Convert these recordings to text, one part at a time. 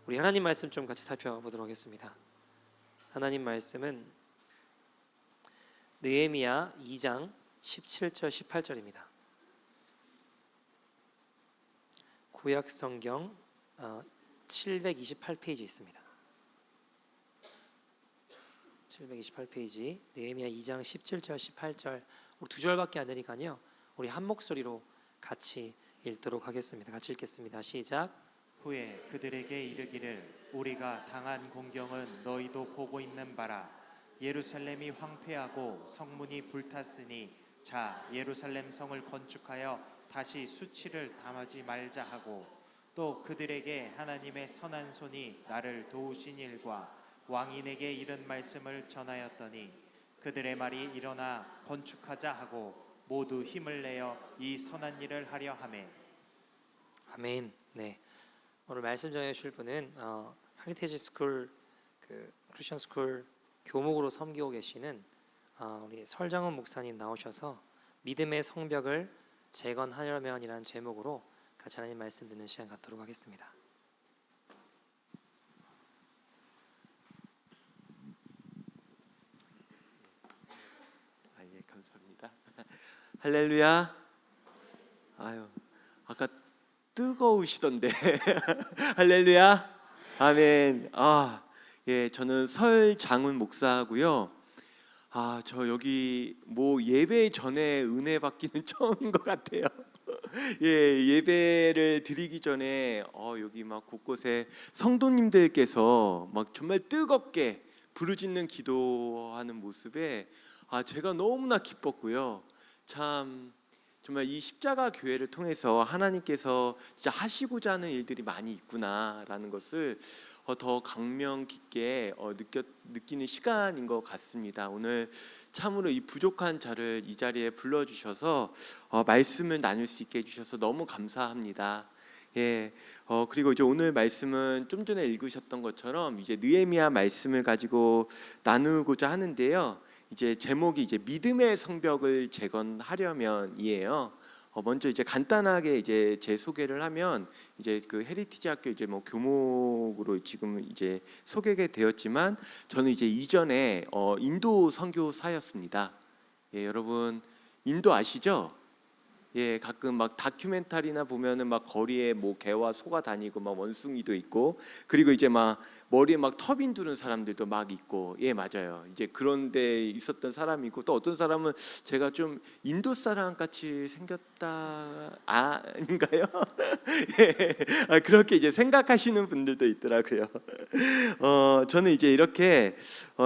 우리 하나님 말씀 좀 같이 살펴보도록 하겠습니다. 하나님 말씀은 느헤미야 2장 17절 18절입니다. 구약 성경 728페이지 있습니다. 728페이지 느헤미야 2장 17절 18절 우리 두 절밖에 안 되니까요. 우리 한 목소리로 같이 읽도록 하겠습니다. 같이 읽겠습니다. 시작. 후에 그들에게 이르기를 우리가 당한 공경은 너희도 보고 있는 바라. 예루살렘이 황폐하고 성문이 불탔으니 자 예루살렘 성을 건축하여 다시 수치를 담하지 말자 하고, 또 그들에게 하나님의 선한 손이 나를 도우신 일과 왕인에게 이른 말씀을 전하였더니 그들의 말이 일어나 건축하자 하고 모두 힘을 내어 이 선한 일을 하려 하매. 아멘. 네. 오늘 말씀 전해 주실 분은 헤리티지 스쿨 크리스천 스쿨 교목으로 섬기고 계시는 우리 설정훈 목사님 나오셔서 믿음의 성벽을 재건하려면이라는 제목으로 같이 하나님 말씀 듣는 시간 갖도록 하겠습니다. 예, 감사합니다. 할렐루야. 아유, 아까 뜨거우시던데. 할렐루야. 아멘. 예, 저는 설장훈 목사고요. 저 여기 뭐 예배 전에 은혜 받기는 처음인 것 같아요. 예, 예배를 드리기 전에 여기 막 곳곳에 성도님들께서 막 정말 뜨겁게 부르짖는 기도하는 모습에 제가 너무나 기뻤고요. 참 정말 이 십자가 교회를 통해서 하나님께서 진짜 하시고자 하는 일들이 많이 있구나라는 것을 더 감명 깊게 느끼는 시간인 것 같습니다. 오늘 참으로 이 부족한 저를 이 자리에 불러주셔서 말씀을 나눌 수 있게 해주셔서 너무 감사합니다. 예, 그리고 이제 오늘 말씀은 좀 전에 읽으셨던 것처럼 이제 느헤미야 말씀을 가지고 나누고자 하는데요. 이제 제목이 이제 믿음의 성벽을 재건하려면이에요. 먼저 이제 간단하게 이제 제 소개를 하면 이제 그 헤리티지 학교 이제 뭐 교목으로 지금 이제 소개가 되었지만 저는 이제 이전에 인도 선교사였습니다. 예, 여러분 인도 아시죠? 예, 가끔 막 다큐멘터리나 보면은 막 거리에 뭐 개와 소가 다니고 막 원숭이도 있고, 그리고 이제 막 머리에 막 터빈 두른 사람들도 막 있고, 예, 맞아요. 이제 그런 데 있었던 사람이고, 또 어떤 사람은 제가 좀 인도 사람 같이 생겼다 아닌가요? 예, 그렇게 이제 생각하시는 분들도 있더라고요. 저는 이제 이렇게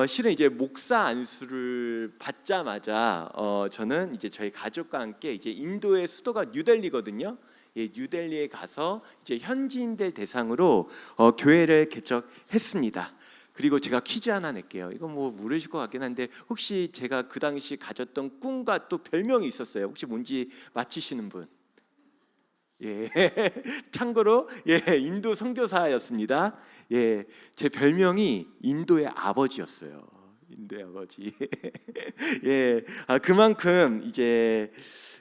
실은 이제 목사 안수를 받자마자 저는 이제 저희 가족과 함께 이제 인도의 수도가 뉴델리거든요. 예, 뉴델리에 가서 이제 현지인들 대상으로 교회를 개척했습니다. 그리고 제가 퀴즈 하나 낼게요. 이거 뭐 모르실 것 같긴 한데 혹시 제가 그 당시 가졌던 꿈과 또 별명이 있었어요. 혹시 뭔지 맞히시는 분? 예, 참고로 예, 인도 선교사였습니다. 예, 제 별명이 인도의 아버지였어요. 인도의 아버지. 예, 그만큼 이제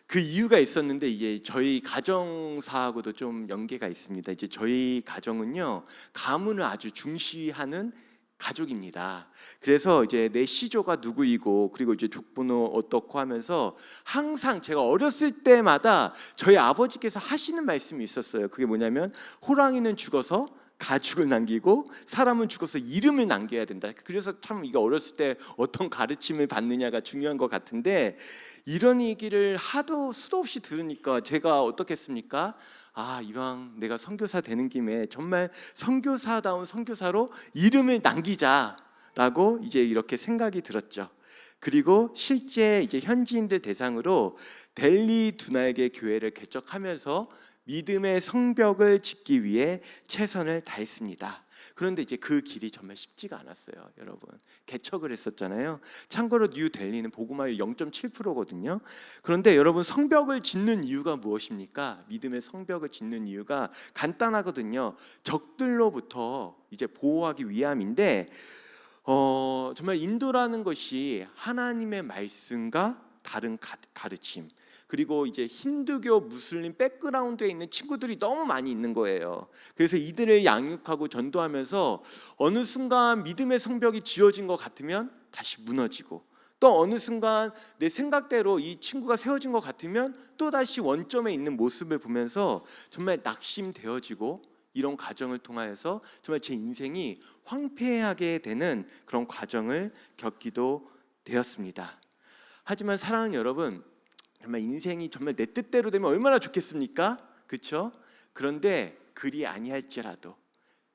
그 이유가 있었는데 이게 저희 가정사하고도 좀 연계가 있습니다. 이제 저희 가정은요 가문을 아주 중시하는 가족입니다. 그래서 이제 내 시조가 누구이고 그리고 이제 족보는 어떻고 하면서 항상 제가 어렸을 때마다 저희 아버지께서 하시는 말씀이 있었어요. 그게 뭐냐면 호랑이는 죽어서 가죽을 남기고 사람은 죽어서 이름을 남겨야 된다. 그래서 참 이게 어렸을 때 어떤 가르침을 받느냐가 중요한 것 같은데, 이런 얘기를 하도 수도 없이 들으니까 제가 어떻겠습니까? 이왕 내가 선교사 되는 김에 정말 선교사다운 선교사로 이름을 남기자라고 이제 이렇게 생각이 들었죠. 그리고 실제 이제 현지인들 대상으로 델리 두나에게 교회를 개척하면서 믿음의 성벽을 짓기 위해 최선을 다했습니다. 그런데 이제 그 길이 정말 쉽지가 않았어요. 여러분, 개척을 했었잖아요. 참고로 뉴델리는 복음화율 0.7%거든요. 그런데 여러분, 성벽을 짓는 이유가 무엇입니까? 믿음의 성벽을 짓는 이유가 간단하거든요. 적들로부터 이제 보호하기 위함인데, 정말 인도라는 것이 하나님의 말씀과 다른 가르침, 그리고 이제 힌두교, 무슬림 백그라운드에 있는 친구들이 너무 많이 있는 거예요. 그래서 이들을 양육하고 전도하면서 어느 순간 믿음의 성벽이 지어진 것 같으면 다시 무너지고, 또 어느 순간 내 생각대로 이 친구가 세워진 것 같으면 또 다시 원점에 있는 모습을 보면서 정말 낙심되어지고, 이런 과정을 통하여서 정말 제 인생이 황폐하게 되는 그런 과정을 겪기도 되었습니다. 하지만 사랑하는 여러분, 정말 인생이 정말 내 뜻대로 되면 얼마나 좋겠습니까? 그렇죠? 그런데 그리 아니할지라도,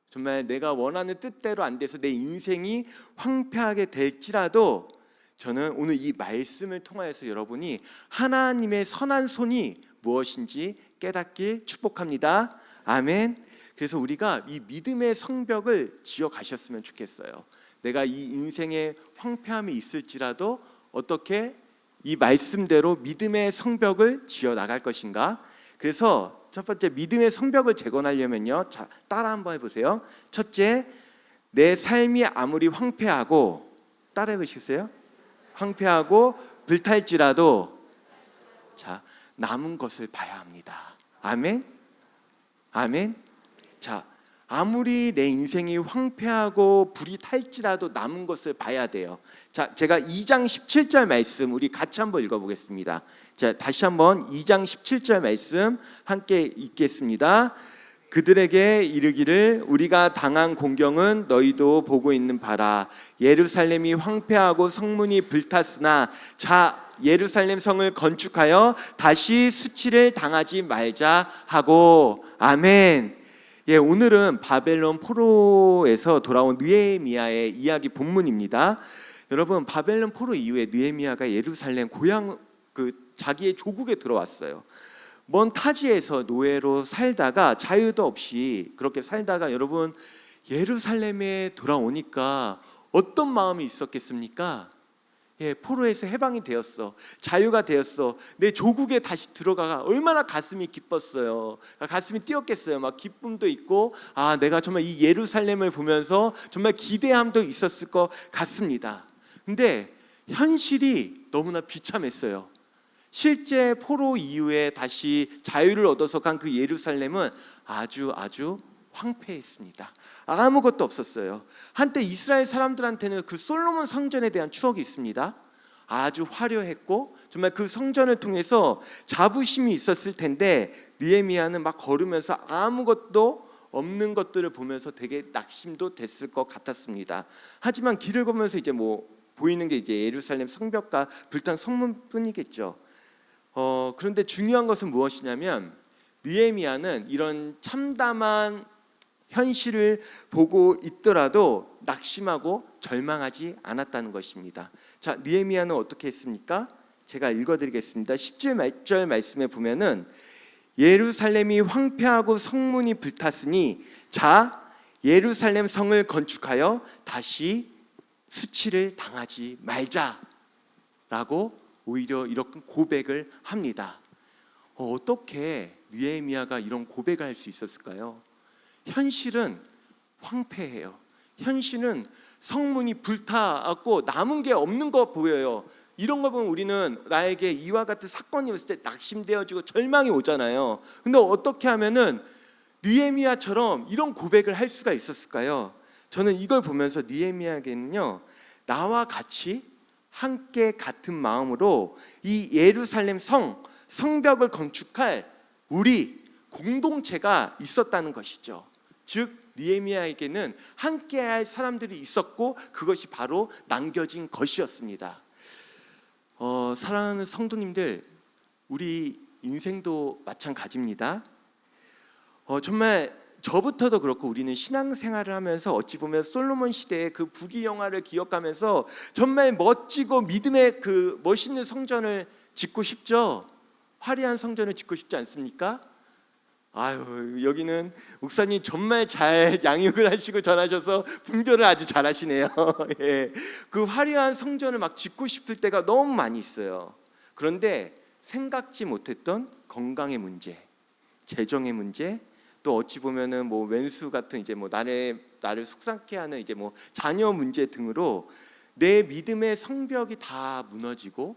정말 내가 원하는 뜻대로 안 돼서 내 인생이 황폐하게 될지라도, 저는 오늘 이 말씀을 통하여서 여러분이 하나님의 선한 손이 무엇인지 깨닫길 축복합니다. 아멘. 그래서 우리가 이 믿음의 성벽을 지어 가셨으면 좋겠어요. 내가 이 인생에 황폐함이 있을지라도 어떻게 이 말씀대로 믿음의 성벽을 지어 나갈 것인가? 그래서 첫 번째, 믿음의 성벽을 재건하려면요, 자, 따라 한번 해보세요. 첫째, 내 삶이 아무리 황폐하고, 따라해 보시겠어요? 황폐하고 불탈지라도, 자, 남은 것을 봐야 합니다. 아멘. 아멘. 자, 아무리 내 인생이 황폐하고 불이 탈지라도 남은 것을 봐야 돼요. 자, 제가 2장 17절 말씀 우리 같이 한번 읽어보겠습니다. 자, 다시 한번 2장 17절 말씀 함께 읽겠습니다. 그들에게 이르기를 우리가 당한 공경은 너희도 보고 있는 바라. 예루살렘이 황폐하고 성문이 불탔으나 자, 예루살렘 성을 건축하여 다시 수치를 당하지 말자 하고. 아멘. 예, 오늘은 바벨론 포로에서 돌아온 느헤미야의 이야기 본문입니다. 여러분, 바벨론 포로 이후에 느헤미야가 예루살렘 고향 자기의 조국에 들어왔어요. 먼 타지에서 노예로 살다가 자유도 없이 그렇게 살다가 여러분 예루살렘에 돌아오니까 어떤 마음이 있었겠습니까? 예, 포로에서 해방이 되었어. 자유가 되었어. 내 조국에 다시 들어가. 얼마나 가슴이 기뻤어요. 가슴이 뛰었겠어요. 막 기쁨도 있고, 아, 내가 정말 이 예루살렘을 보면서 정말 기대함도 있었을 것 같습니다. 근데 현실이 너무나 비참했어요. 실제 포로 이후에 다시 자유를 얻어서 간 그 예루살렘은 아주 황폐했습니다. 아무것도 없었어요. 한때 이스라엘 사람들한테는 그 솔로몬 성전에 대한 추억이 있습니다. 아주 화려했고 정말 그 성전을 통해서 자부심이 있었을 텐데, 느헤미야는 막 걸으면서 아무것도 없는 것들을 보면서 되게 낙심도 됐을 것 같았습니다. 하지만 길을 걸으면서 이제 뭐 보이는 게 이제 예루살렘 성벽과 불탄 성문뿐이겠죠. 그런데 중요한 것은 무엇이냐면, 느헤미야는 이런 참담한 현실을 보고 있더라도 낙심하고 절망하지 않았다는 것입니다. 자, 느헤미야는 어떻게 했습니까? 제가 읽어드리겠습니다. 10절 말씀에 보면은 예루살렘이 황폐하고 성문이 불탔으니 자, 예루살렘 성을 건축하여 다시 수치를 당하지 말자라고 오히려 이렇게 고백을 합니다. 어떻게 느헤미야가 이런 고백을 할 수 있었을까요? 현실은 황폐해요. 현실은 성문이 불타고 남은 게 없는 거 보여요. 이런 거 보면 우리는 나에게 이와 같은 사건이 있을 때 낙심되어지고 절망이 오잖아요. 근데 어떻게 하면은 느헤미야처럼 이런 고백을 할 수가 있었을까요? 저는 이걸 보면서 느헤미야에게는요, 나와 같이 함께 같은 마음으로 이 예루살렘 성벽을 건축할 우리 공동체가 있었다는 것이죠. 즉 느헤미야에게는 함께할 사람들이 있었고 그것이 바로 남겨진 것이었습니다. 사랑하는 성도님들, 우리 인생도 마찬가지입니다. 정말 저부터도 그렇고 우리는 신앙생활을 하면서 어찌 보면 솔로몬 시대의 그 부귀영화를 기억하면서 정말 멋지고 믿음의 그 멋있는 성전을 짓고 싶죠. 화려한 성전을 짓고 싶지 않습니까? 아유, 여기는 목사님 정말 잘 양육을 하시고 전하셔서 분별을 아주 잘하시네요. 예. 그 화려한 성전을 막 짓고 싶을 때가 너무 많이 있어요. 그런데 생각지 못했던 건강의 문제, 재정의 문제, 또 어찌 보면은 뭐 왼수 같은 이제 뭐 나를 속상케 하는 이제 뭐 자녀 문제 등으로 내 믿음의 성벽이 다 무너지고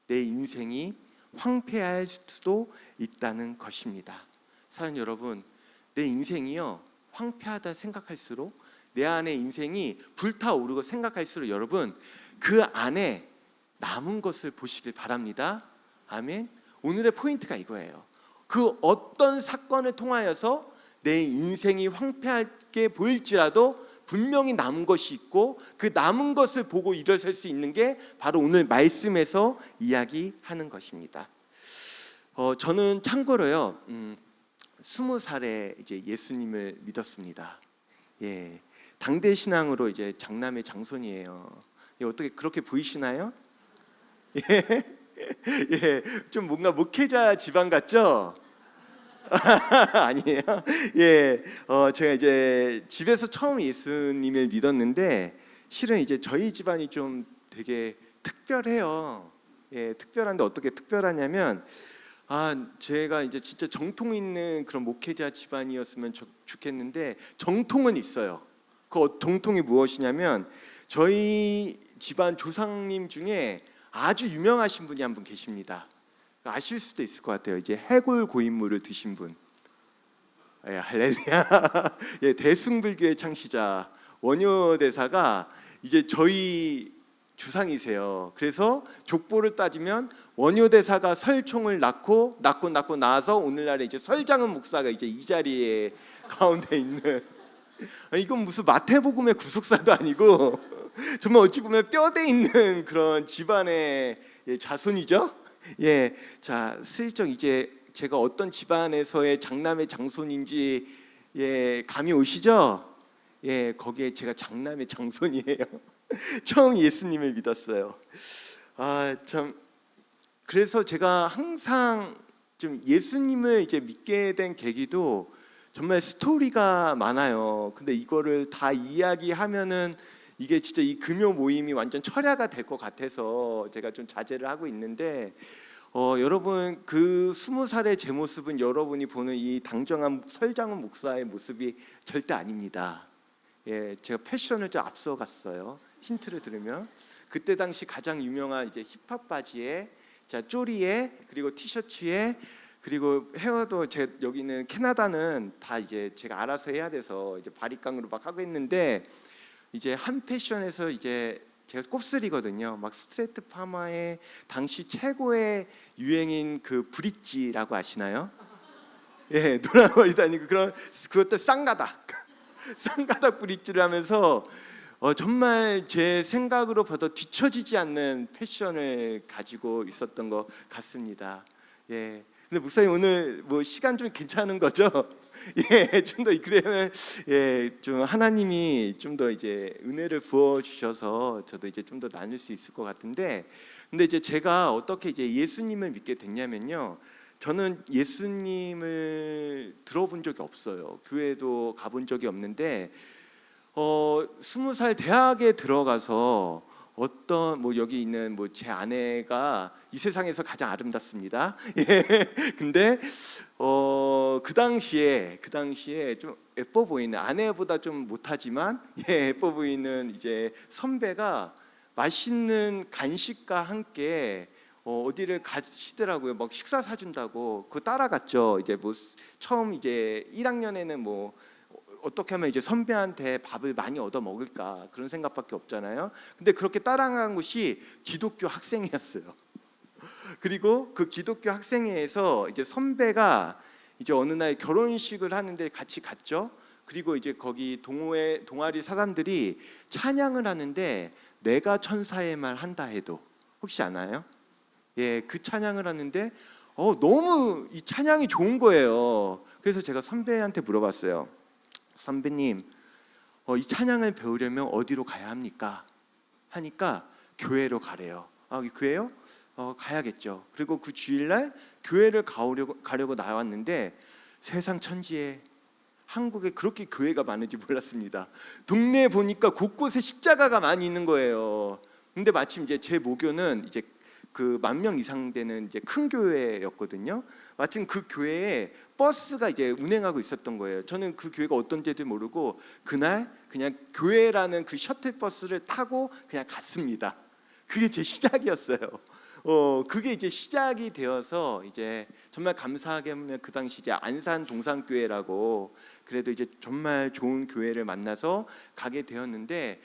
내 인생이 황폐할 수도 있다는 것입니다. 사랑하는 여러분, 내 인생이요 황폐하다 생각할수록, 내 안에 인생이 불타오르고 생각할수록 여러분 그 안에 남은 것을 보시길 바랍니다. 아멘. 오늘의 포인트가 이거예요. 그 어떤 사건을 통하여서 내 인생이 황폐하게 보일지라도 분명히 남은 것이 있고, 그 남은 것을 보고 일어설 수 있는 게 바로 오늘 말씀에서 이야기하는 것입니다. 저는 참고로요 20살에 이제 예수님을 믿었습니다. 예, 당대 신앙으로 이제 장남의 장손이에요. 예, 어떻게 그렇게 보이시나요? 예, 예, 좀 뭔가 목회자 집안 같죠? 아니에요. 예, 제가 이제 집에서 처음 예수님을 믿었는데 실은 이제 저희 집안이 좀 되게 특별해요. 예, 특별한데 어떻게 특별하냐면 제가 이제 진짜 정통 있는 그런 목회자 집안이었으면 좋겠는데 정통은 있어요. 그 정통이 무엇이냐면 저희 집안 조상님 중에 아주 유명하신 분이 한 분 계십니다. 아실 수도 있을 것 같아요. 이제 해골 고인물을 드신 분. 예, 할렐루야. 예, 대승불교의 창시자 원효대사가 이제 저희 주상이세요. 그래서 족보를 따지면 원효대사가 설총을 낳고 나서 오늘날에 이제 설장은 목사가 이제 이 자리에 가운데 있는, 이건 무슨 마태복음의 구속사도 아니고 정말 어찌 보면 뼈대 있는 그런 집안의 자손이죠. 예, 자 슬쩍 이제 제가 어떤 집안에서의 장남의 장손인지 감이 오시죠? 예, 거기에 제가 장남의 장손이에요. 처음 예수님을 믿었어요. 참, 그래서 제가 항상 좀 예수님을 이제 믿게 된 계기도 정말 스토리가 많아요. 근데 이거를 다 이야기하면은 이게 진짜 이 금요 모임이 완전 철야가 될 것 같아서 제가 좀 자제를 하고 있는데, 여러분 그 20살의 제 모습은 여러분이 보는 이 당정한 설장훈 목사의 모습이 절대 아닙니다. 예, 제가 패션을 좀 앞서갔어요. 힌트를 들으면 그때 당시 가장 유명한 이제 힙합 바지에 쪼리에 그리고 티셔츠에 그리고 헤어도 제 여기는 캐나다는 다 이제 제가 알아서 해야 돼서 이제 바리깡으로 막 하고 있는데, 이제 한 패션에서 이제 제가 곱슬이거든요. 막 스트레이트 파마의 당시 최고의 유행인 그 브릿지라고 아시나요? 예, 노란 머리 다니고 그것도 쌍가닥 브릿지를 하면서 정말 제 생각으로 봐도 뒤처지지 않는 패션을 가지고 있었던 것 같습니다. 예. 근데 목사님 오늘 뭐 시간 좀 괜찮은 거죠? 예, 좀 더 그러면 좀 하나님이 좀 더 이제 은혜를 부어 주셔서 저도 이제 좀 더 나눌 수 있을 것 같은데, 근데 이제 제가 어떻게 이제 예수님을 믿게 됐냐면요, 저는 예수님을 들어본 적이 없어요. 교회도 가본 적이 없는데 20살 대학에 들어가서 어떤 뭐 여기 있는 뭐 제 아내가 이 세상에서 가장 아름답습니다. 예. 근데 그 당시에 좀 예뻐 보이는, 아내보다 좀 못하지만 예뻐 보이는 이제 선배가 맛있는 간식과 함께 어디를 가시더라고요. 막 식사 사준다고. 그거 따라갔죠. 이제 뭐 처음 이제 1학년에는 뭐 어떻게 하면 이제 선배한테 밥을 많이 얻어 먹을까 그런 생각밖에 없잖아요. 근데 그렇게 따라간 곳이 기독교 학생회였어요. 그리고 그 기독교 학생회에서 이제 선배가 이제 어느 날 결혼식을 하는데 같이 갔죠. 그리고 이제 거기 동아리 사람들이 찬양을 하는데 내가 천사의 말 한다 해도, 혹시 아나요? 예, 그 찬양을 하는데 너무 이 찬양이 좋은 거예요. 그래서 제가 선배한테 물어봤어요. 선배님, 이 찬양을 배우려면 어디로 가야 합니까? 하니까 교회로 가래요. 교회요? 가야겠죠. 그리고 그 주일날 교회를 가려고 나왔는데 세상 천지에 한국에 그렇게 교회가 많은지 몰랐습니다. 동네에 보니까 곳곳에 십자가가 많이 있는 거예요. 근데 마침 이제 제 모교는 이제 그 10,000명 이상 되는 이제 큰 교회였거든요. 마침 그 교회에 버스가 이제 운행하고 있었던 거예요. 저는 그 교회가 어떤지도 모르고 그날 그냥 교회라는 그 셔틀 버스를 타고 그냥 갔습니다. 그게 제 시작이었어요. 그게 이제 시작이 되어서 이제 정말 감사하게 보면 그 당시 이제 안산 동산교회라고 그래도 이제 정말 좋은 교회를 만나서 가게 되었는데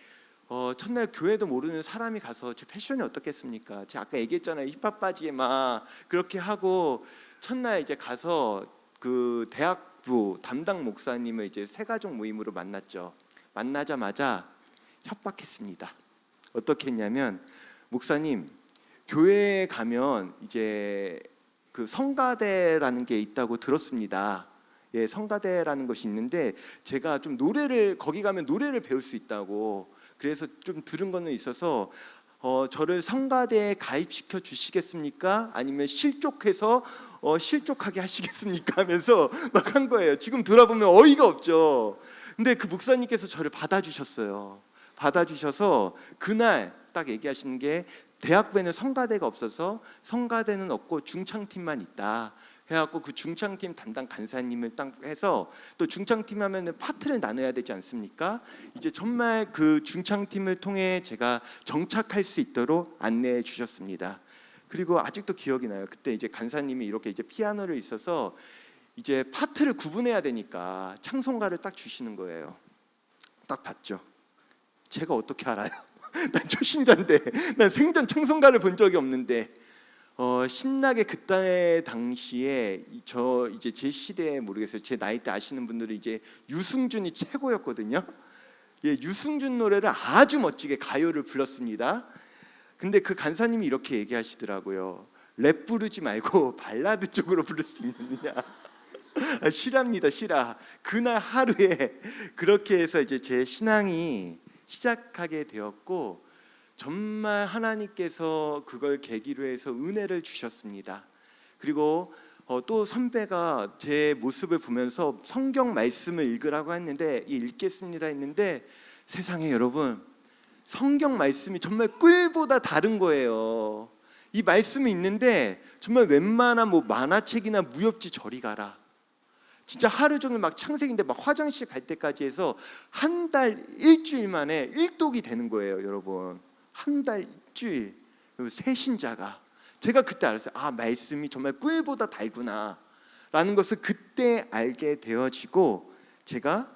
첫날 교회도 모르는 사람이 가서 제 패션이 어떻겠습니까? 제가 아까 얘기했잖아요. 힙합 바지에 막 그렇게 하고 첫날 이제 가서 그 대학부 담당 목사님을 이제 새가족 모임으로 만났죠. 만나자마자 협박했습니다. 어떻게 했냐면 목사님 교회에 가면 이제 그 성가대라는 게 있다고 들었습니다. 예, 성가대라는 것이 있는데 제가 좀 노래를 거기 가면 노래를 배울 수 있다고 그래서 좀 들은 거는 있어서 저를 성가대에 가입시켜 주시겠습니까? 아니면 실족해서 실족하게 하시겠습니까? 하면서 막 한 거예요. 지금 돌아보면 어이가 없죠. 근데 그 목사님께서 저를 받아주셨어요. 받아주셔서 그날 딱 얘기하시는 게 대학부에는 성가대가 없어서 성가대는 없고 중창팀만 있다. 해갖고 그 중창팀 담당 간사님을 딱 해서 또 중창팀 하면은 파트를 나눠야 되지 않습니까? 이제 정말 그 중창팀을 통해 제가 정착할 수 있도록 안내해 주셨습니다. 그리고 아직도 기억이 나요. 그때 이제 간사님이 이렇게 이제 피아노를 있어서 이제 파트를 구분해야 되니까 찬송가를 딱 주시는 거예요. 딱 봤죠. 제가 어떻게 알아요? 난 초신자인데, 난 생전 찬송가를 본 적이 없는데. 신나게 그때 당시에 저 이제 제 시대에 모르겠어요. 제 나이 때 아시는 분들은 이제 유승준이 최고였거든요. 예, 유승준 노래를 아주 멋지게 가요를 불렀습니다. 근데 그 간사님이 이렇게 얘기하시더라고요. 랩 부르지 말고 발라드 쪽으로 부를 수 있느냐. 실화입니다, 실화. 그날 하루에 그렇게 해서 이제 제 신앙이 시작하게 되었고. 정말 하나님께서 그걸 계기로 해서 은혜를 주셨습니다. 그리고 또 선배가 제 모습을 보면서 성경 말씀을 읽으라고 했는데 읽겠습니다 했는데 세상에 여러분 성경 말씀이 정말 꿀보다 다른 거예요. 이 말씀이 있는데 정말 웬만한 뭐 만화책이나 무협지 저리 가라. 진짜 하루 종일 막 창세기인데 막 화장실 갈 때까지 해서 한 달 일주일 만에 일독이 되는 거예요, 여러분. 한 달 일주일. 새신자가 제가 그때 알았어요. 아, 말씀이 정말 꿀보다 달구나 라는 것을 그때 알게 되어지고 제가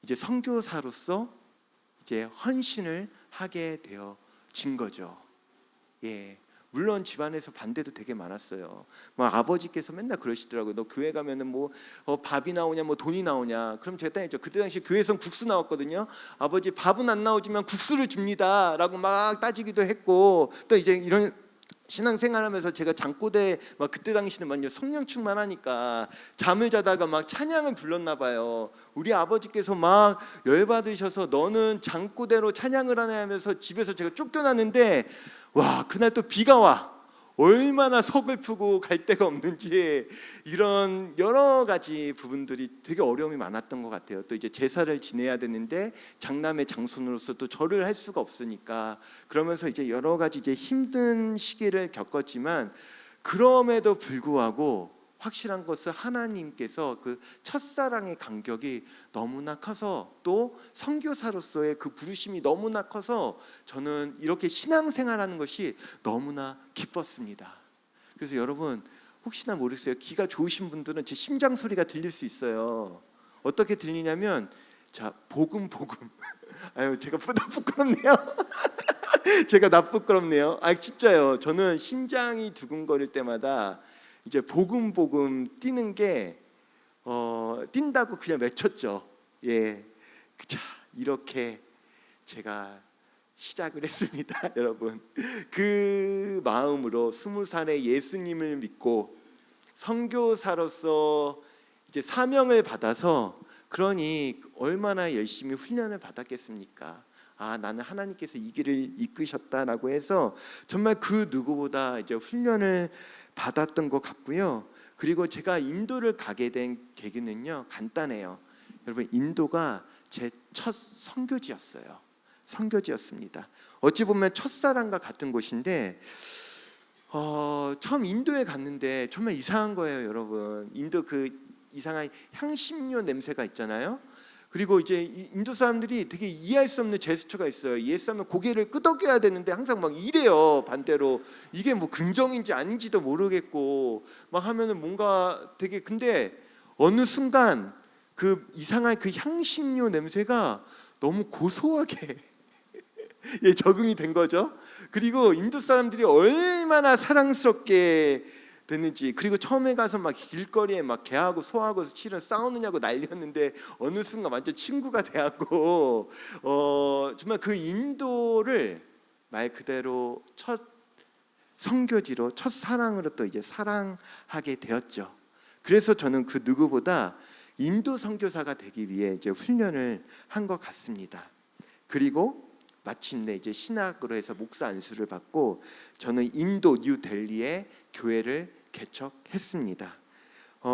이제 선교사로서 이제 헌신을 하게 되어진 거죠. 예. 물론 집안에서 반대도 되게 많았어요. 막 아버지께서 맨날 그러시더라고요. 너 교회 가면은 뭐 밥이 나오냐, 뭐 돈이 나오냐. 그럼 제가 딱 했죠. 그때 당시 교회에선 국수 나왔거든요. 아버지 밥은 안 나오지만 국수를 줍니다라고 막 따지기도 했고 또 이제 이런 신앙생활하면서 제가 잠꼬대 막 그때 당시는 완전 성령 충만하니까 잠을 자다가 막 찬양을 불렀나 봐요. 우리 아버지께서 막 열받으셔서 너는 잠꼬대로 찬양을 하네 하면서 집에서 제가 쫓겨났는데 와, 그날 또 비가 와. 얼마나 서글프고 갈 데가 없는지 이런 여러 가지 부분들이 되게 어려움이 많았던 것 같아요. 또 이제 제사를 지내야 되는데 장남의 장손으로서 또 절을 할 수가 없으니까 그러면서 이제 여러 가지 이제 힘든 시기를 겪었지만 그럼에도 불구하고 확실한 것은 하나님께서 그 첫사랑의 간격이 너무나 커서 또 선교사로서의 그 부르심이 너무나 커서 저는 이렇게 신앙생활하는 것이 너무나 기뻤습니다. 그래서 여러분 혹시나 모르겠어요. 귀가 좋으신 분들은 제 심장 소리가 들릴 수 있어요. 어떻게 들리냐면 자, 복음 아유, 제가 부끄럽네요. 제가 부끄럽네요. 아, 진짜요. 저는 심장이 두근거릴 때마다 이제 복음 뛰는 게 뛴다고 그냥 외쳤죠. 예, 자, 이렇게 제가 시작을 했습니다, 여러분. 그 마음으로 20살에 예수님을 믿고 선교사로서 이제 사명을 받아서 그러니 얼마나 열심히 훈련을 받았겠습니까? 아, 나는 하나님께서 이 길을 이끄셨다라고 해서 정말 그 누구보다 이제 훈련을 받았던 것 같고요. 그리고 제가 인도를 가게 된 계기는요, 간단해요. 여러분, 인도가 제 첫 선교지였어요. 선교지였습니다. 어찌 보면 첫사랑과 같은 곳인데 처음 인도에 갔는데 정말 이상한 거예요, 여러분. 인도 그 이상한 향신료 냄새가 있잖아요. 그리고 이제 인도 사람들이 되게 이해할 수 없는 제스처가 있어요. 예수 하면 고개를 끄덕여야 되는데 항상 막 이래요. 반대로 이게 뭐 긍정인지 아닌지도 모르겠고 막 하면은 뭔가 되게, 근데 어느 순간 그 이상한 그 향신료 냄새가 너무 고소하게 예, 적응이 된 거죠. 그리고 인도 사람들이 얼마나 사랑스럽게 됐는지, 그리고 처음에 가서 막 길거리에 막 개하고 소하고 실은 싸우느냐고 난리였는데 어느 순간 완전 친구가 돼갖고 정말 그 인도를 말 그대로 첫 선교지로, 첫 사랑으로 또 이제 사랑하게 되었죠. 그래서 저는 그 누구보다 인도 선교사가 되기 위해 이제 훈련을 한 것 같습니다. 그리고 마침내 이제 신학으로 해서 목사 안수를 받고 저는 인도 뉴델리에 교회를 개척했습니다.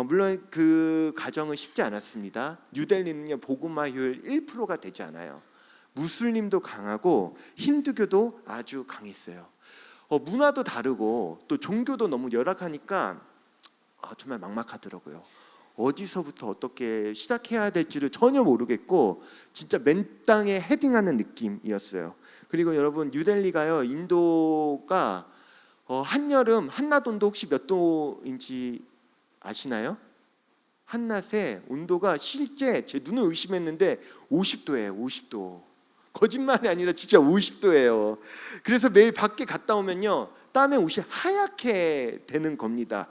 물론 그 과정은 쉽지 않았습니다. 뉴델리는요 복음화율 1%가 되지 않아요. 무슬림도 강하고 힌두교도 아주 강했어요. 문화도 다르고 또 종교도 너무 열악하니까 정말 막막하더라고요. 어디서부터 어떻게 시작해야 될지를 전혀 모르겠고 진짜 맨 땅에 헤딩하는 느낌이었어요. 그리고 여러분 뉴델리가요, 인도가 한여름 한낮 온도 혹시 몇 도인지 아시나요? 한낮에 온도가 실제 제 눈을 의심했는데 50도예요. 50도. 거짓말이 아니라 진짜 50도예요. 그래서 매일 밖에 갔다 오면요 땀에 옷이 하얗게 되는 겁니다.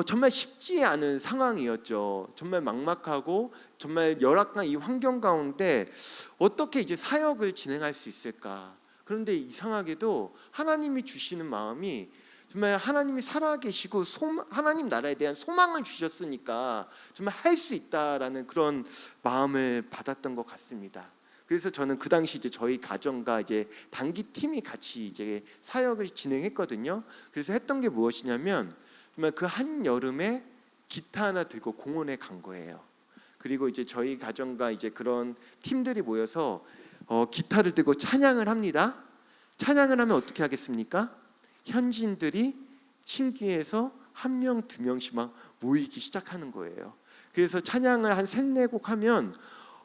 정말 쉽지 않은 상황이었죠. 정말 막막하고 정말 열악한 이 환경 가운데 어떻게 이제 사역을 진행할 수 있을까? 그런데 이상하게도 하나님이 주시는 마음이 정말 하나님이 살아계시고 하나님 나라에 대한 소망을 주셨으니까 정말 할 수 있다라는 그런 마음을 받았던 것 같습니다. 그래서 저는 그 당시 이제 저희 가정과 이제 단기 팀이 같이 이제 사역을 진행했거든요. 그래서 했던 게 무엇이냐면 정말 그 한 여름에 기타 하나 들고 공원에 간 거예요. 그리고 이제 저희 가정과 이제 그런 팀들이 모여서 기타를 들고 찬양을 합니다. 찬양을 하면 어떻게 하겠습니까? 현지인들이 신기해서 한 명, 두 명씩 막 모이기 시작하는 거예요. 그래서 찬양을 한 3-4곡 하면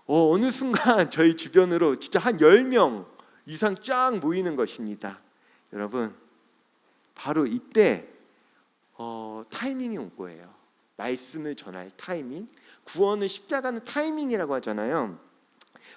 어느 순간 저희 주변으로 진짜 한 10명 이상 쫙 모이는 것입니다. 여러분, 바로 이때 타이밍이 온 거예요. 말씀을 전할 타이밍, 구원은 십자가는 타이밍이라고 하잖아요.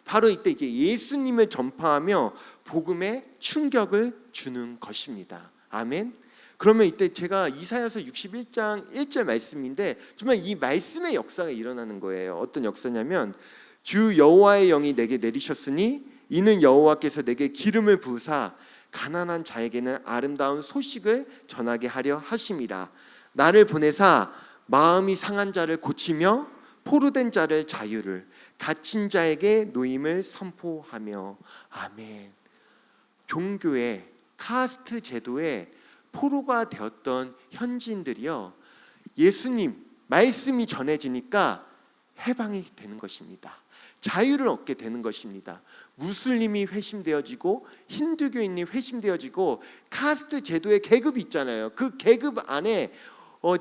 바로 이때 이제 예수님을 전파하며 복음에 충격을 주는 것입니다. 아멘. 그러면 이때 제가 이사야서 61장 1절 말씀인데 정말 이 말씀의 역사가 일어나는 거예요. 어떤 역사냐면 주 여호와의 영이 내게 내리셨으니 이는 여호와께서 내게 기름을 부으사 가난한 자에게는 아름다운 소식을 전하게 하려 하심이라. 나를 보내사 마음이 상한 자를 고치며 포로된 자를 자유를, 갇힌 자에게 노임을 선포하며. 아멘. 종교의 카스트 제도의 포로가 되었던 현지인들이요, 예수님 말씀이 전해지니까 해방이 되는 것입니다. 자유를 얻게 되는 것입니다. 무슬림이 회심되어지고 힌두교인이 회심되어지고 카스트 제도의 계급이 있잖아요. 그 계급 안에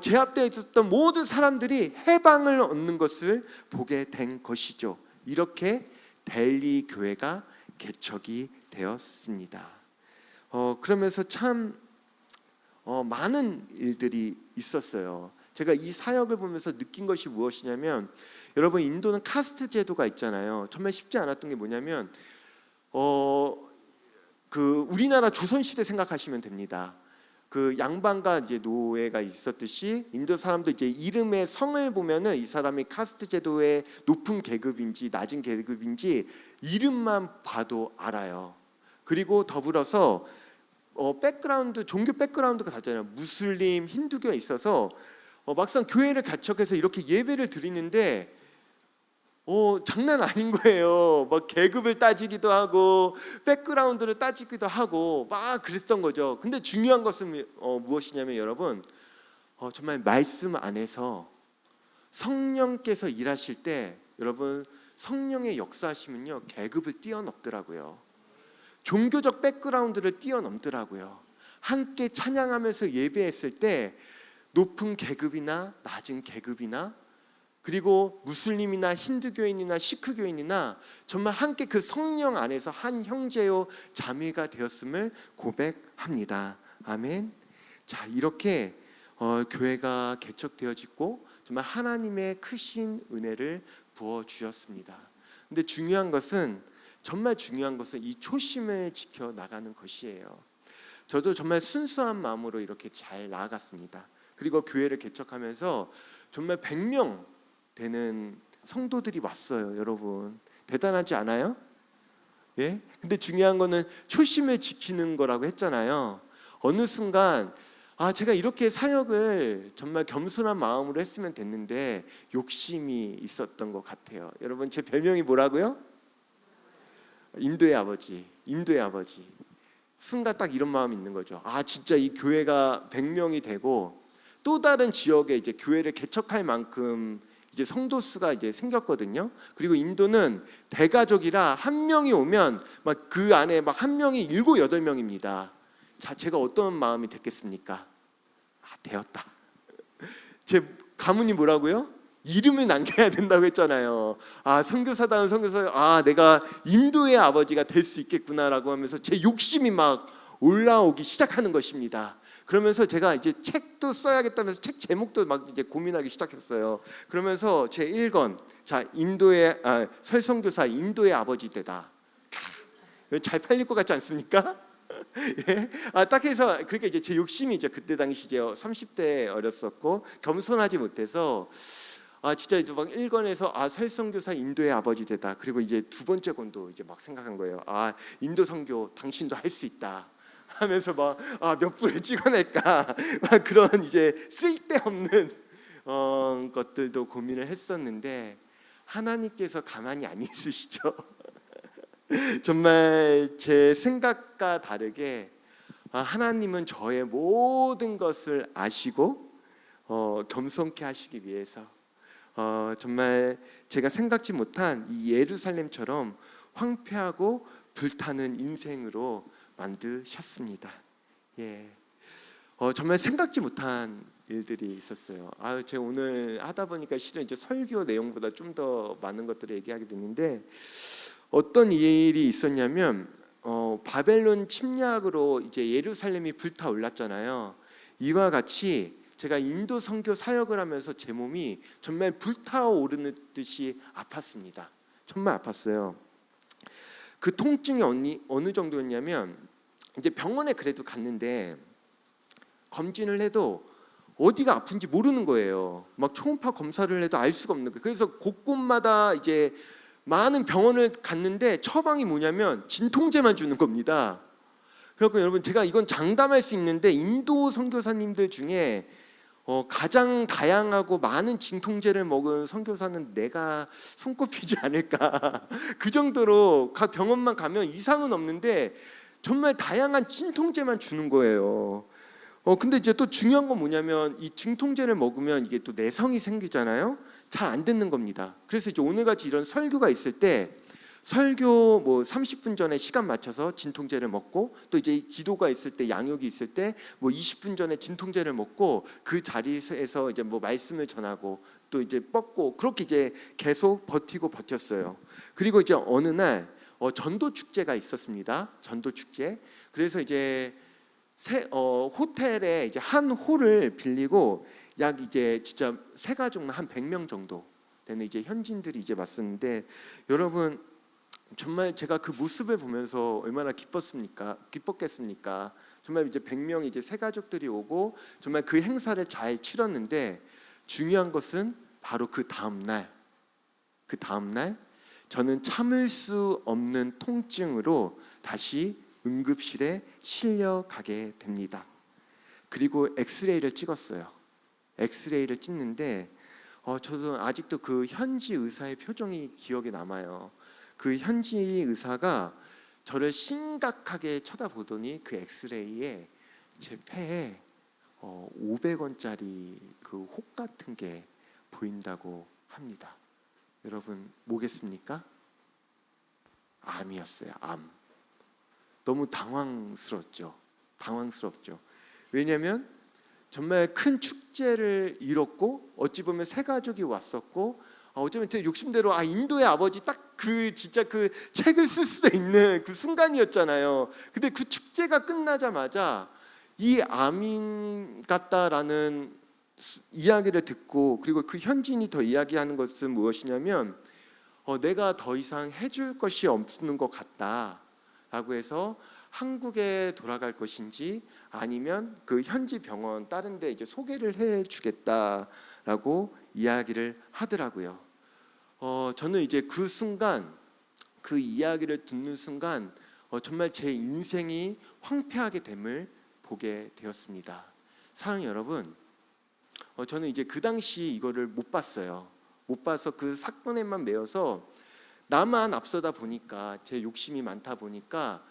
제압되어 있었던 모든 사람들이 해방을 얻는 것을 보게 된 것이죠. 이렇게 델리 교회가 개척이 되었습니다. 그러면서 참 많은 일들이 있었어요. 제가 이 사역을 보면서 느낀 것이 무엇이냐면, 여러분 인도는 카스트 제도가 있잖아요. 정말 쉽지 않았던 게 뭐냐면 그 우리나라 조선시대 생각하시면 됩니다. 그 양반과 이제 노예가 있었듯이 인도 사람도 이제 이름의 성을 보면은 이 사람이 카스트 제도의 높은 계급인지 낮은 계급인지 이름만 봐도 알아요. 그리고 더불어서 백그라운드, 종교 백그라운드가 다르잖아요. 무슬림, 힌두교에 있어서 막상 교회를 개척해서 이렇게 예배를 드리는데 장난 아닌 거예요. 막 계급을 따지기도 하고 백그라운드를 따지기도 하고 막 그랬던 거죠. 근데 중요한 것은 무엇이냐면 여러분, 정말 말씀 안에서 성령께서 일하실 때 여러분 성령의 역사하시면요 계급을 뛰어넘더라고요. 종교적 백그라운드를 뛰어넘더라고요. 함께 찬양하면서 예배했을 때 높은 계급이나 낮은 계급이나 그리고 무슬림이나 힌두교인이나 시크교인이나 정말 함께 그 성령 안에서 한 형제요 자매가 되었음을 고백합니다. 아멘. 자, 이렇게 교회가 개척되어지고 정말 하나님의 크신 은혜를 부어 주셨습니다. 근데 정말 중요한 것은 이 초심을 지켜 나가는 것이에요. 저도 정말 순수한 마음으로 이렇게 잘 나아갔습니다. 그리고 교회를 개척하면서 정말 100명 되는 성도들이 왔어요. 여러분 대단하지 않아요? 예? 근데 중요한 거는 초심을 지키는 거라고 했잖아요. 어느 순간 제가 이렇게 사역을 정말 겸손한 마음으로 했으면 됐는데 욕심이 있었던 것 같아요. 여러분 제 별명이 뭐라고요? 인도의 아버지. 인도의 아버지. 순간 딱 이런 마음이 있는 거죠. 진짜 이 교회가 100명이 되고 또 다른 지역에 이제 교회를 개척할 만큼 이제 성도 수가 이제 생겼거든요. 그리고 인도는 대가족이라 한 명이 오면 막 그 안에 막 한 명이 7, 8명입니다. 자, 제가 어떤 마음이 됐겠습니까? 되었다. 제 가문이 뭐라고요? 이름을 남겨야 된다고 했잖아요. 선교사다운 선교사, 내가 인도의 아버지가 될 수 있겠구나라고 하면서 제 욕심이 막 올라오기 시작하는 것입니다. 그러면서 제가 이제 책도 써야겠다면서 책 제목도 막 이제 고민하기 시작했어요. 그러면서 제 1권, 자, 인도의 설선교사 인도의 아버지 되다. 잘 팔릴 것 같지 않습니까? 예? 딱 해서 그러니까 이제 제 욕심이 이제 그때 당시 이제 30대 어렸었고 겸손하지 못해서 진짜 이제 막 1권에서 설선교사 인도의 아버지 되다. 그리고 이제 두 번째 권도 이제 막 생각한 거예요. 인도 선교 당신도 할 수 있다. 하면서 막 몇 불을 찍어낼까 막 그런 이제 쓸데없는 것들도 고민을 했었는데 하나님께서 가만히 안 있으시죠. 정말 제 생각과 다르게 하나님은 저의 모든 것을 아시고 겸손케 하시기 위해서 정말 제가 생각지 못한 이 예루살렘처럼 황폐하고 불타는 인생으로 만드셨습니다. 예, 정말 생각지 못한 일들이 있었어요. 제가 오늘 하다 보니까 실은 이제 설교 내용보다 좀 더 많은 것들을 얘기하게 됐는데 어떤 일이 있었냐면 바벨론 침략으로 이제 예루살렘이 불타올랐잖아요. 이와 같이 제가 인도 선교 사역을 하면서 제 몸이 정말 불타오르는 듯이 아팠습니다. 정말 아팠어요. 그 통증이 어느 정도였냐면 이제 병원에 그래도 갔는데 검진을 해도 어디가 아픈지 모르는 거예요. 막 초음파 검사를 해도 알 수가 없는 거예요. 그래서 곳곳마다 이제 많은 병원을 갔는데 처방이 뭐냐면 진통제만 주는 겁니다. 그래서 여러분 제가 이건 장담할 수 있는데 인도 선교사님들 중에 가장 다양하고 많은 진통제를 먹은 선교사는 내가 손꼽히지 않을까. 그 정도로 각 병원만 가면 이상은 없는데 정말 다양한 진통제만 주는 거예요. 근데 이제 또 중요한 건 뭐냐면 이 진통제를 먹으면 이게 또 내성이 생기잖아요. 잘 안 듣는 겁니다. 그래서 이제 오늘같이 이런 설교가 있을 때 설교 뭐 30분 전에 시간 맞춰서 진통제를 먹고 또 이제 기도가 있을 때 양육이 있을 때 뭐 20분 전에 진통제를 먹고 그 자리에서 이제 뭐 말씀을 전하고 또 이제 뻗고 그렇게 이제 계속 버텼어요. 그리고 이제 어느 날 전도 축제가 있었습니다. 전도 축제. 그래서 이제 호텔에 이제 한 홀을 빌리고 약 이제 진짜 세 가족만 한 100명 정도 되는 이제 현지인들이 이제 왔었는데 여러분 정말 제가 그 모습을 보면서 얼마나 기뻤겠습니까? 정말 이제 100명 이제 세 가족들이 오고 정말 그 행사를 잘 치렀는데 중요한 것은 바로 그 다음 날 저는 참을 수 없는 통증으로 다시 응급실에 실려가게 됩니다. 그리고 엑스레이를 찍었어요. 엑스레이를 찍는데 저도 아직도 그 현지 의사의 표정이 기억에 남아요. 그 현지 의사가 저를 심각하게 쳐다보더니 그 엑스레이에 제 폐에 500원짜리 그 혹 같은 게 보인다고 합니다. 여러분 뭐겠습니까? 암이었어요. 암. 너무 당황스럽죠. 왜냐하면 정말 큰 축제를 이뤘고 어찌 보면 새 가족이 왔었고 어쩌면 되게 욕심대로 인도의 아버지 딱 그 진짜 그 책을 쓸 수도 있는 그 순간이었잖아요. 근데 그 축제가 끝나자마자 이 아민 같다라는 이야기를 듣고 그리고 그 현지인이 더 이야기하는 것은 무엇이냐면 내가 더 이상 해줄 것이 없는 것 같다라고 해서 한국에 돌아갈 것인지 아니면 그 현지 병원 다른 데 이제 소개를 해주겠다라고 이야기를 하더라고요. 저는 이제 그 순간 그 이야기를 듣는 순간 정말 제 인생이 황폐하게 됨을 보게 되었습니다. 사랑하는 여러분, 저는 이제 그 당시 이거를 못 봤어요. 못 봐서 그 사건에만 매여서 나만 앞서다 보니까 제 욕심이 많다 보니까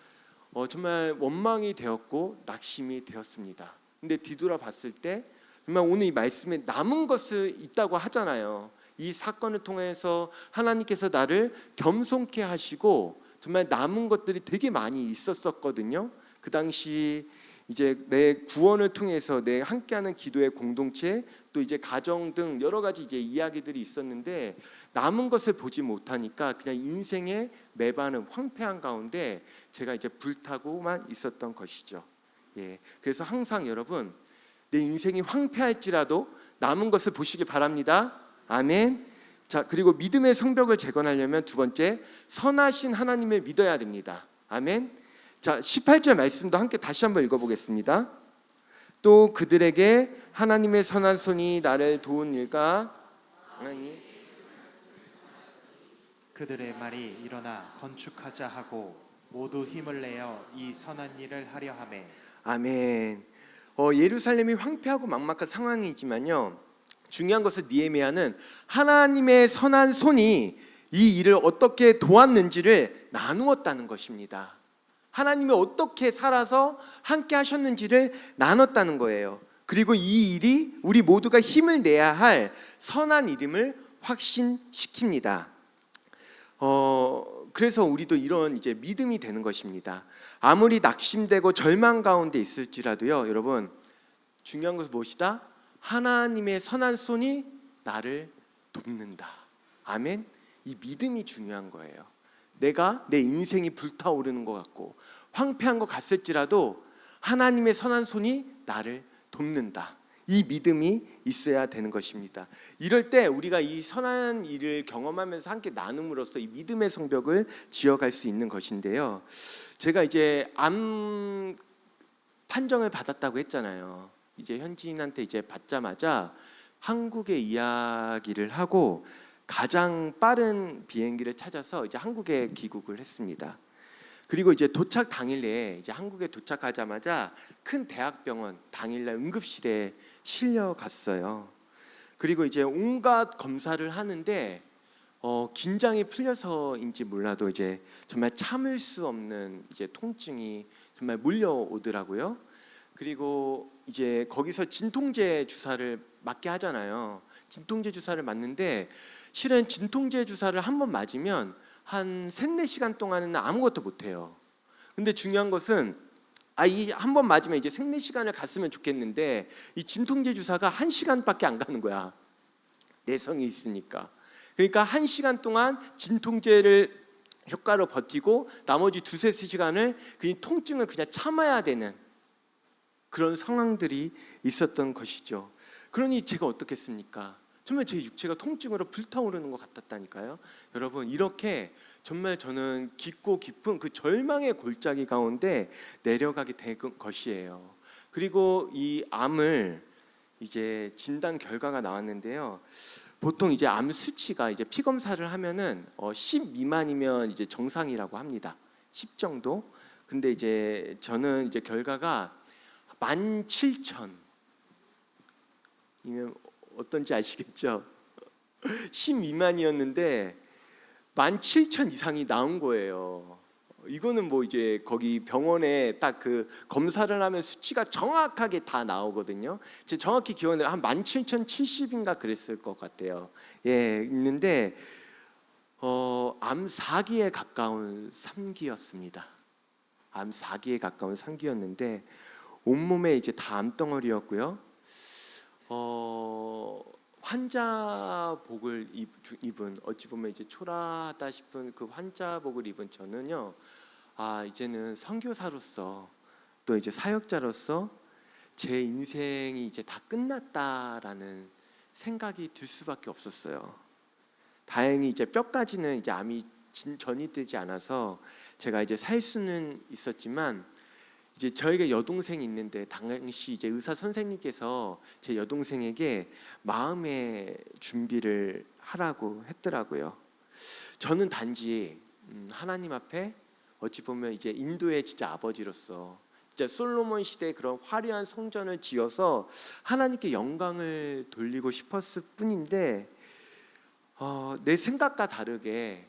정말 원망이 되었고 낙심이 되었습니다. 근데 뒤돌아 봤을 때 정말 오늘 이 말씀에 남은 것이 있다고 하잖아요. 이 사건을 통해서 하나님께서 나를 겸손케 하시고 정말 남은 것들이 되게 많이 있었거든요. 그 당시 이제 내 구원을 통해서 내 함께하는 기도의 공동체 또 이제 가정 등 여러 가지 이제 이야기들이 있었는데 남은 것을 보지 못하니까 그냥 인생의 매반은 황폐한 가운데 제가 이제 불타고만 있었던 것이죠. 그래서 항상 여러분 내 인생이 황폐할지라도 남은 것을 보시기 바랍니다. 아멘. 자, 그리고 믿음의 성벽을 재건하려면 두 번째, 선하신 하나님을 믿어야 됩니다. 아멘. 자, 18절 말씀도 함께 다시 한번 읽어보겠습니다. 또 그들에게 하나님의 선한 손이 나를 도운 일과 하나님 그들의 말이 일어나 건축하자 하고 모두 힘을 내어 이 선한 일을 하려 하매. 아멘. 예루살렘이 황폐하고 막막한 상황이지만요, 중요한 것은 느헤미야는 하나님의 선한 손이 이 일을 어떻게 도왔는지를 나누었다는 것입니다. 하나님이 어떻게 살아서 함께 하셨는지를 나눴다는 거예요. 그리고 이 일이 우리 모두가 힘을 내야 할 선한 일임을 확신시킵니다. 그래서 우리도 이런 이제 믿음이 되는 것입니다. 아무리 낙심되고 절망 가운데 있을지라도요, 여러분 중요한 것은 무엇이다? 하나님의 선한 손이 나를 돕는다. 아멘. 이 믿음이 중요한 거예요. 내가 내 인생이 불타오르는 것 같고 황폐한 것 같을지라도 하나님의 선한 손이 나를 돕는다. 이 믿음이 있어야 되는 것입니다. 이럴 때 우리가 이 선한 일을 경험하면서 함께 나눔으로써 이 믿음의 성벽을 지어갈 수 있는 것인데요. 제가 이제 암 판정을 받았다고 했잖아요. 이제 현지인한테 이제 받자마자 한국에 이야기를 하고 가장 빠른 비행기를 찾아서 이제 한국에 귀국을 했습니다. 그리고 이제 도착 당일에 이제 한국에 도착하자마자 큰 대학병원 당일날 응급실에 실려갔어요. 그리고 이제 온갖 검사를 하는데 긴장이 풀려서인지 몰라도 이제 정말 참을 수 없는 이제 통증이 정말 몰려오더라고요. 그리고 이제 거기서 진통제 주사를 맞게 하잖아요. 진통제 주사를 맞는데 실은 진통제 주사를 한 번 맞으면 한 3-4시간 동안은 아무것도 못 해요. 근데 중요한 것은 이 한 번 맞으면 이제 3-4시간을 갔으면 좋겠는데 이 진통제 주사가 1시간밖에 안 가는 거야. 내성이 있으니까. 그러니까 1시간 동안 진통제를 효과로 버티고 나머지 2-3시간을 그 통증을 그냥 참아야 되는 그런 상황들이 있었던 것이죠. 그러니 제가 어떻겠습니까? 정말 제 육체가 통증으로 불타오르는 것 같았다니까요. 여러분, 이렇게 정말 저는 깊고 깊은 그 절망의 골짜기 가운데 내려가게 된 것이에요. 그리고 이 암을 이제 진단 결과가 나왔는데요. 보통 이제 암 수치가 이제 피 검사를 하면은 10 미만이면 이제 정상이라고 합니다. 10 정도. 근데 이제 저는 이제 결과가 17,000이면 어떤지 아시겠죠? 10 미만이었는데 17,000 이상이 나온 거예요. 이거는 뭐 이제 거기 병원에 딱 그 검사를 하면 수치가 정확하게 다 나오거든요. 제 정확히 기억나요. 한 17,070인가 그랬을 것 같아요. 있는데 암 4기에 가까운 3기였습니다. 암 4기에 가까운 3기였는데 온몸에 이제 다 암덩어리였고요. 환자복을 입은 어찌 보면 이제 초라하다 싶은 그 환자복을 입은 저는요, 이제는 선교사로서 또 이제 사역자로서 제 인생이 이제 다 끝났다라는 생각이 들 수밖에 없었어요. 다행히 이제 뼈까지는 이제 암이 전이되지 않아서 제가 이제 살 수는 있었지만, 이제 저에게 여동생이 있는데 당시 이제 의사 선생님께서 제 여동생에게 마음의 준비를 하라고 했더라고요. 저는 단지 하나님 앞에 어찌 보면 이제 인도의 진짜 아버지로서 진짜 솔로몬 시대의 그런 화려한 성전을 지어서 하나님께 영광을 돌리고 싶었을 뿐인데, 내 생각과 다르게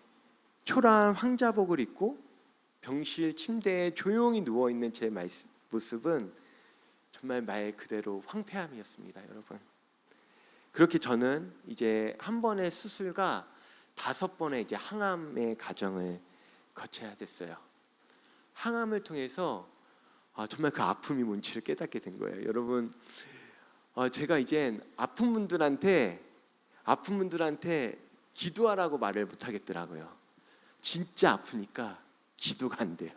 초라한 황자복을 입고 병실 침대에 조용히 누워 있는 제 모습은 정말 말 그대로 황폐함이었습니다, 여러분. 그렇게 저는 이제 한 번의 수술과 5번의 이제 항암의 과정을 거쳐야 됐어요. 항암을 통해서 정말 그 아픔이 뭔지를 깨닫게 된 거예요, 여러분. 제가 이제 아픈 분들한테 기도하라고 말을 못 하겠더라고요. 진짜 아프니까 기도가 안 돼요,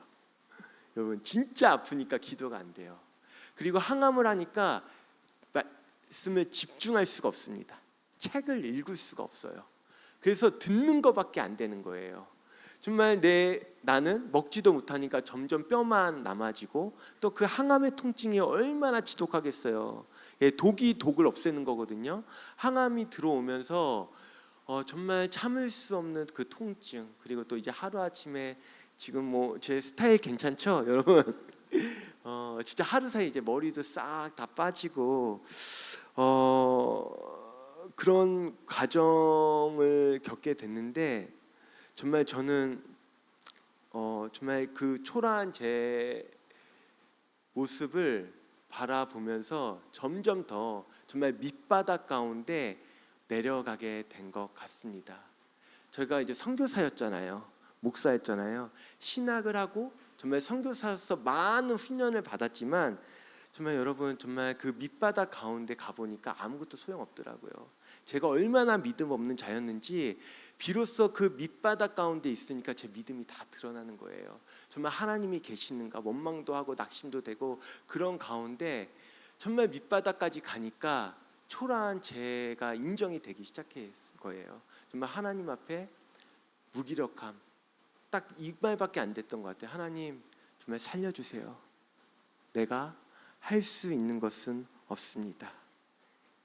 여러분. 진짜 아프니까 기도가 안 돼요. 그리고 항암을 하니까 말씀을 집중할 수가 없습니다. 책을 읽을 수가 없어요. 그래서 듣는 것밖에 안 되는 거예요. 정말 나는 먹지도 못하니까 점점 뼈만 남아지고, 또 그 항암의 통증이 얼마나 지독하겠어요. 독이 독을 없애는 거거든요. 항암이 들어오면서 정말 참을 수 없는 그 통증, 그리고 또 이제 하루아침에 지금 뭐 제 스타일 괜찮죠, 여러분? 진짜 하루 사이 이제 머리도 싹 다 빠지고 그런 과정을 겪게 됐는데, 정말 저는 정말 그 초라한 제 모습을 바라보면서 점점 더 정말 밑바닥 가운데 내려가게 된 것 같습니다. 저희가 이제 선교사였잖아요, 목사였잖아요. 신학을 하고 정말 선교사로서 많은 훈련을 받았지만, 정말 여러분, 정말 그 밑바닥 가운데 가보니까 아무것도 소용없더라고요. 제가 얼마나 믿음 없는 자였는지 비로소 그 밑바닥 가운데 있으니까 제 믿음이 다 드러나는 거예요. 정말 하나님이 계시는가 원망도 하고 낙심도 되고, 그런 가운데 정말 밑바닥까지 가니까 초라한 제가 인정이 되기 시작했을 거예요. 정말 하나님 앞에 무기력함, 딱 이 말밖에 안 됐던 것 같아요. 하나님, 정말 살려주세요. 내가 할 수 있는 것은 없습니다.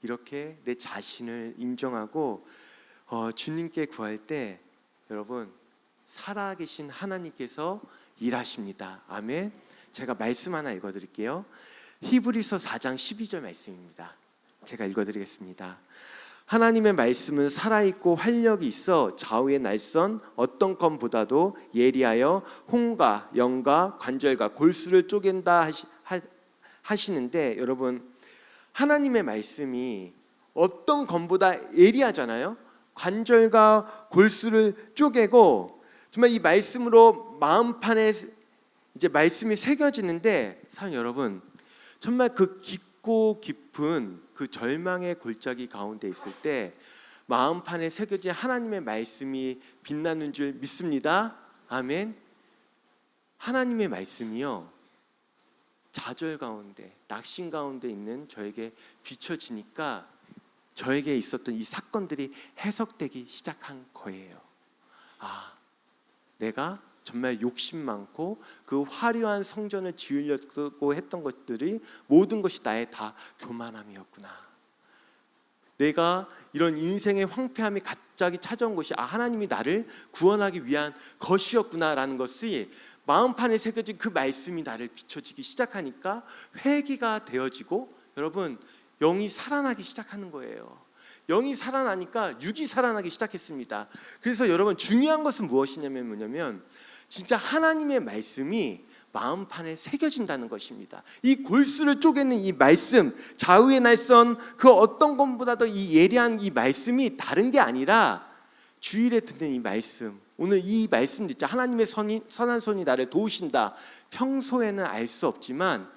이렇게 내 자신을 인정하고 주님께 구할 때, 여러분, 살아계신 하나님께서 일하십니다. 아멘. 제가 말씀 하나 읽어드릴게요. 히브리서 4장 12절 말씀입니다. 제가 읽어드리겠습니다. 하나님의 말씀은 살아있고 활력이 있어 좌우의 날선 어떤 검보다도 예리하여 혼과 영과 관절과 골수를 쪼갠다 하시는데, 여러분, 하나님의 말씀이 어떤 검보다 예리하잖아요. 관절과 골수를 쪼개고, 정말 이 말씀으로 마음판에 이제 말씀이 새겨지는데, 사랑 여러분, 정말 그 깊고 깊은 그 절망의 골짜기 가운데 있을 때 마음판에 새겨진 하나님의 말씀이 빛나는 줄 믿습니다. 아멘. 하나님의 말씀이요, 좌절 가운데, 낙심 가운데 있는 저에게 비춰지니까 저에게 있었던 이 사건들이 해석되기 시작한 거예요. 내가 정말 욕심 많고 그 화려한 성전을 지으려고 했던 것들이 모든 것이 나의 다 교만함이었구나. 내가 이런 인생의 황폐함이 갑자기 찾아온 것이 하나님이 나를 구원하기 위한 것이었구나라는 것이 마음판에 새겨진 그 말씀이 나를 비춰지기 시작하니까 회개가 되어지고, 여러분, 영이 살아나기 시작하는 거예요. 영이 살아나니까 육이 살아나기 시작했습니다. 그래서 여러분, 중요한 것은 뭐냐면 진짜 하나님의 말씀이 마음판에 새겨진다는 것입니다. 이 골수를 쪼개는 이 말씀, 좌우의 날선 그 어떤 것보다도 이 예리한 이 말씀이 다른 게 아니라, 주일에 듣는 이 말씀, 오늘 이 말씀 진짜 하나님의 선한 손이 나를 도우신다. 평소에는 알 수 없지만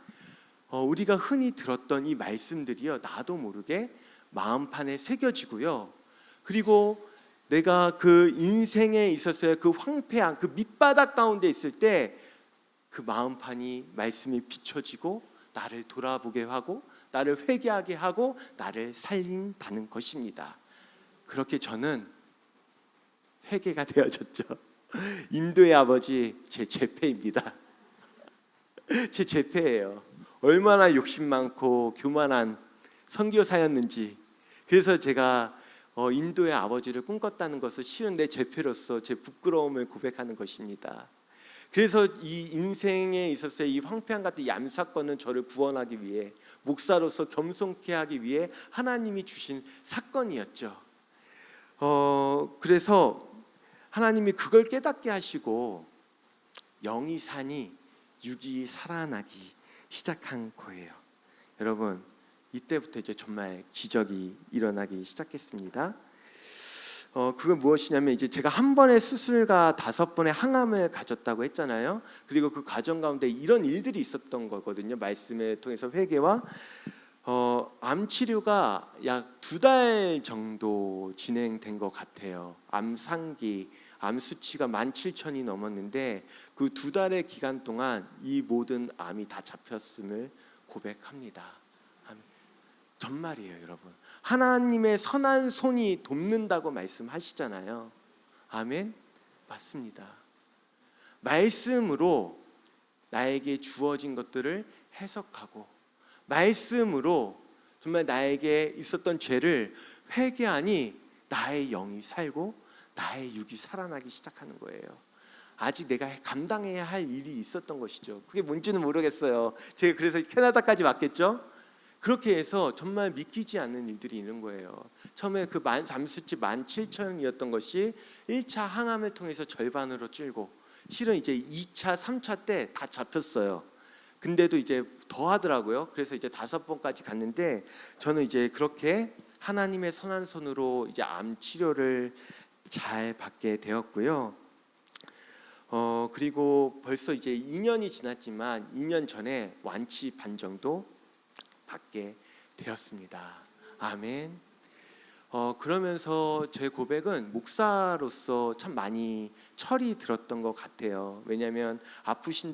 우리가 흔히 들었던 이 말씀들이요, 나도 모르게 마음판에 새겨지고요. 그리고 내가 그 인생에 있었어요. 그 황폐한 그 밑바닥 가운데 있을 때 그 마음판이 말씀이 비춰지고 나를 돌아보게 하고 나를 회개하게 하고 나를 살린다는 것입니다. 그렇게 저는 회개가 되어졌죠. 인도의 아버지 제 제패입니다. 제 제패예요. 얼마나 욕심 많고 교만한 선교사였는지. 그래서 제가 인도의 아버지를 꿈꿨다는 것을 실은 내 제패로서 제 부끄러움을 고백하는 것입니다. 그래서 이 인생에 있어서 이 황폐한 같은 이 암사건은 저를 구원하기 위해, 목사로서 겸손케 하기 위해 하나님이 주신 사건이었죠. 그래서 하나님이 그걸 깨닫게 하시고 영이 사니 육이 살아나기 시작한 거예요. 여러분, 이때부터 이제 정말 기적이 일어나기 시작했습니다. 그건 무엇이냐면 이제 제가 한 번의 수술과 5번의 항암을 가졌다고 했잖아요. 그리고 그 과정 가운데 이런 일들이 있었던 거거든요. 말씀을 통해서 회개와 암 치료가 약 2달 정도 진행된 것 같아요. 암 상기, 암 수치가 17,000이 넘었는데 그 2달의 기간 동안 이 모든 암이 다 잡혔음을 고백합니다. 정말이에요, 여러분. 하나님의 선한 손이 돕는다고 말씀하시잖아요. 아멘. 맞습니다. 말씀으로 나에게 주어진 것들을 해석하고 말씀으로 정말 나에게 있었던 죄를 회개하니 나의 영이 살고 나의 육이 살아나기 시작하는 거예요. 아직 내가 감당해야 할 일이 있었던 것이죠. 그게 뭔지는 모르겠어요. 제가 그래서 캐나다까지 왔겠죠. 그렇게 해서 정말 믿기지 않는 일들이 있는 거예요. 처음에 그 잠수치 17,000이었던 것이 1차 항암을 통해서 절반으로 줄고 실은 이제 2차, 3차 때 다 잡혔어요. 근데도 이제 더 하더라고요. 그래서 이제 5번까지 갔는데 저는 이제 그렇게 하나님의 선한 손으로 이제 암 치료를 잘 받게 되었고요. 그리고 벌써 이제 2년이 지났지만 2년 전에 완치 반정도 받게 되었습니다. 아멘. 그러면서 제 고백은 목사로서 참 많이 철이 들었던 것 같아요. 왜냐하면 아프신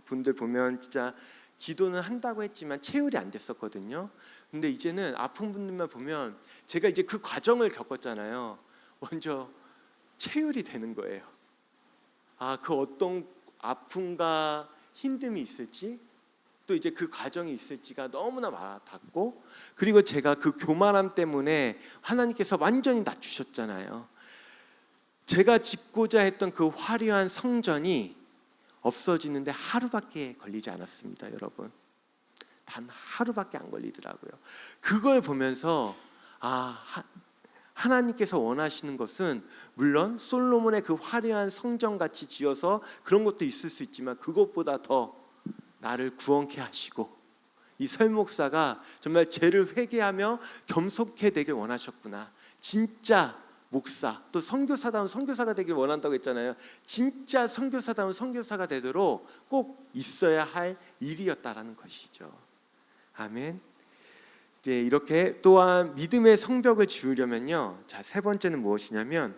분들 보면 진짜 기도는 한다고 했지만 체율이 안 됐었거든요. 근데 이제는 아픈 분들만 보면 제가 이제 그 과정을 겪었잖아요. 먼저 체율이 되는 거예요. 그 어떤 아픔과 힘듦이 있을지 또 이제 그 과정이 있을지가 너무나 와닿고, 그리고 제가 그 교만함 때문에 하나님께서 완전히 낮추셨잖아요. 제가 짓고자 했던 그 화려한 성전이 없어지는데 하루밖에 걸리지 않았습니다, 여러분. 단 하루밖에 안 걸리더라고요. 그걸 보면서 하나님께서 원하시는 것은 물론 솔로몬의 그 화려한 성전같이 지어서 그런 것도 있을 수 있지만 그것보다 더 나를 구원케 하시고 이 설목사가 정말 죄를 회개하며 겸손케 되길 원하셨구나. 진짜 목사 또 선교사다운 선교사가 되길 원한다고 했잖아요. 진짜 선교사다운 선교사가 되도록 꼭 있어야 할 일이었다라는 것이죠. 아멘. 네, 이렇게 또한 믿음의 성벽을 지으려면요. 자, 3번째는 무엇이냐면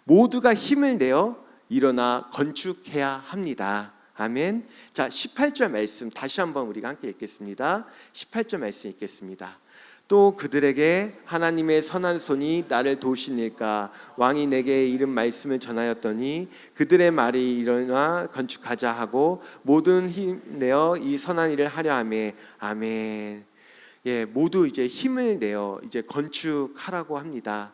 모두가 힘을 내어 일어나 건축해야 합니다. 아멘. 자, 18절 말씀 다시 한번 우리가 함께 읽겠습니다. 18절 말씀 읽겠습니다. 또 그들에게 하나님의 선한 손이 나를 도우시니까 왕이 내게 이른 말씀을 전하였더니 그들의 말이 일어나 건축하자 하고 모든 힘내어 이 선한 일을 하려 하매. 아멘. 예, 모두 이제 힘을 내어 이제 건축하라고 합니다.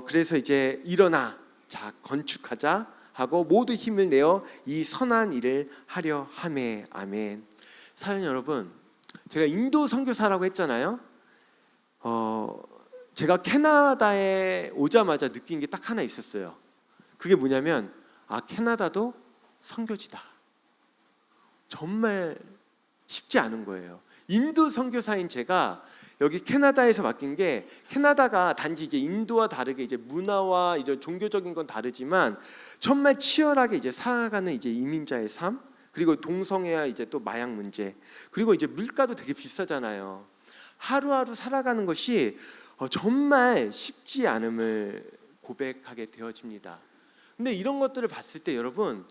그래서 이제 일어나 자 건축하자 하고 모두 힘을 내어 이 선한 일을 하려 하매. 아멘. 사랑하는 여러분, 제가 인도 선교사라고 했잖아요. 제가 캐나다에 오자마자 느낀 게 딱 하나 있었어요. 그게 뭐냐면 캐나다도 선교지다. 정말 쉽지 않은 거예요. 인도 선교사인 제가 여기 캐나다에서 맡긴 게, 캐나다가 단지 이제 인도와 다르게 이제 문화와 이런 종교적인 건 다르지만 정말 치열하게 이제 살아가는 이제 이민자의 삶, 그리고 동성애와 이제 또 마약 문제, 그리고 이제 물가도 되게 비싸잖아요. 하루하루 살아가는 것이 정말 쉽지 않음을 고백하게 되어집니다. 근데 이런 것들을 봤을 때 여러분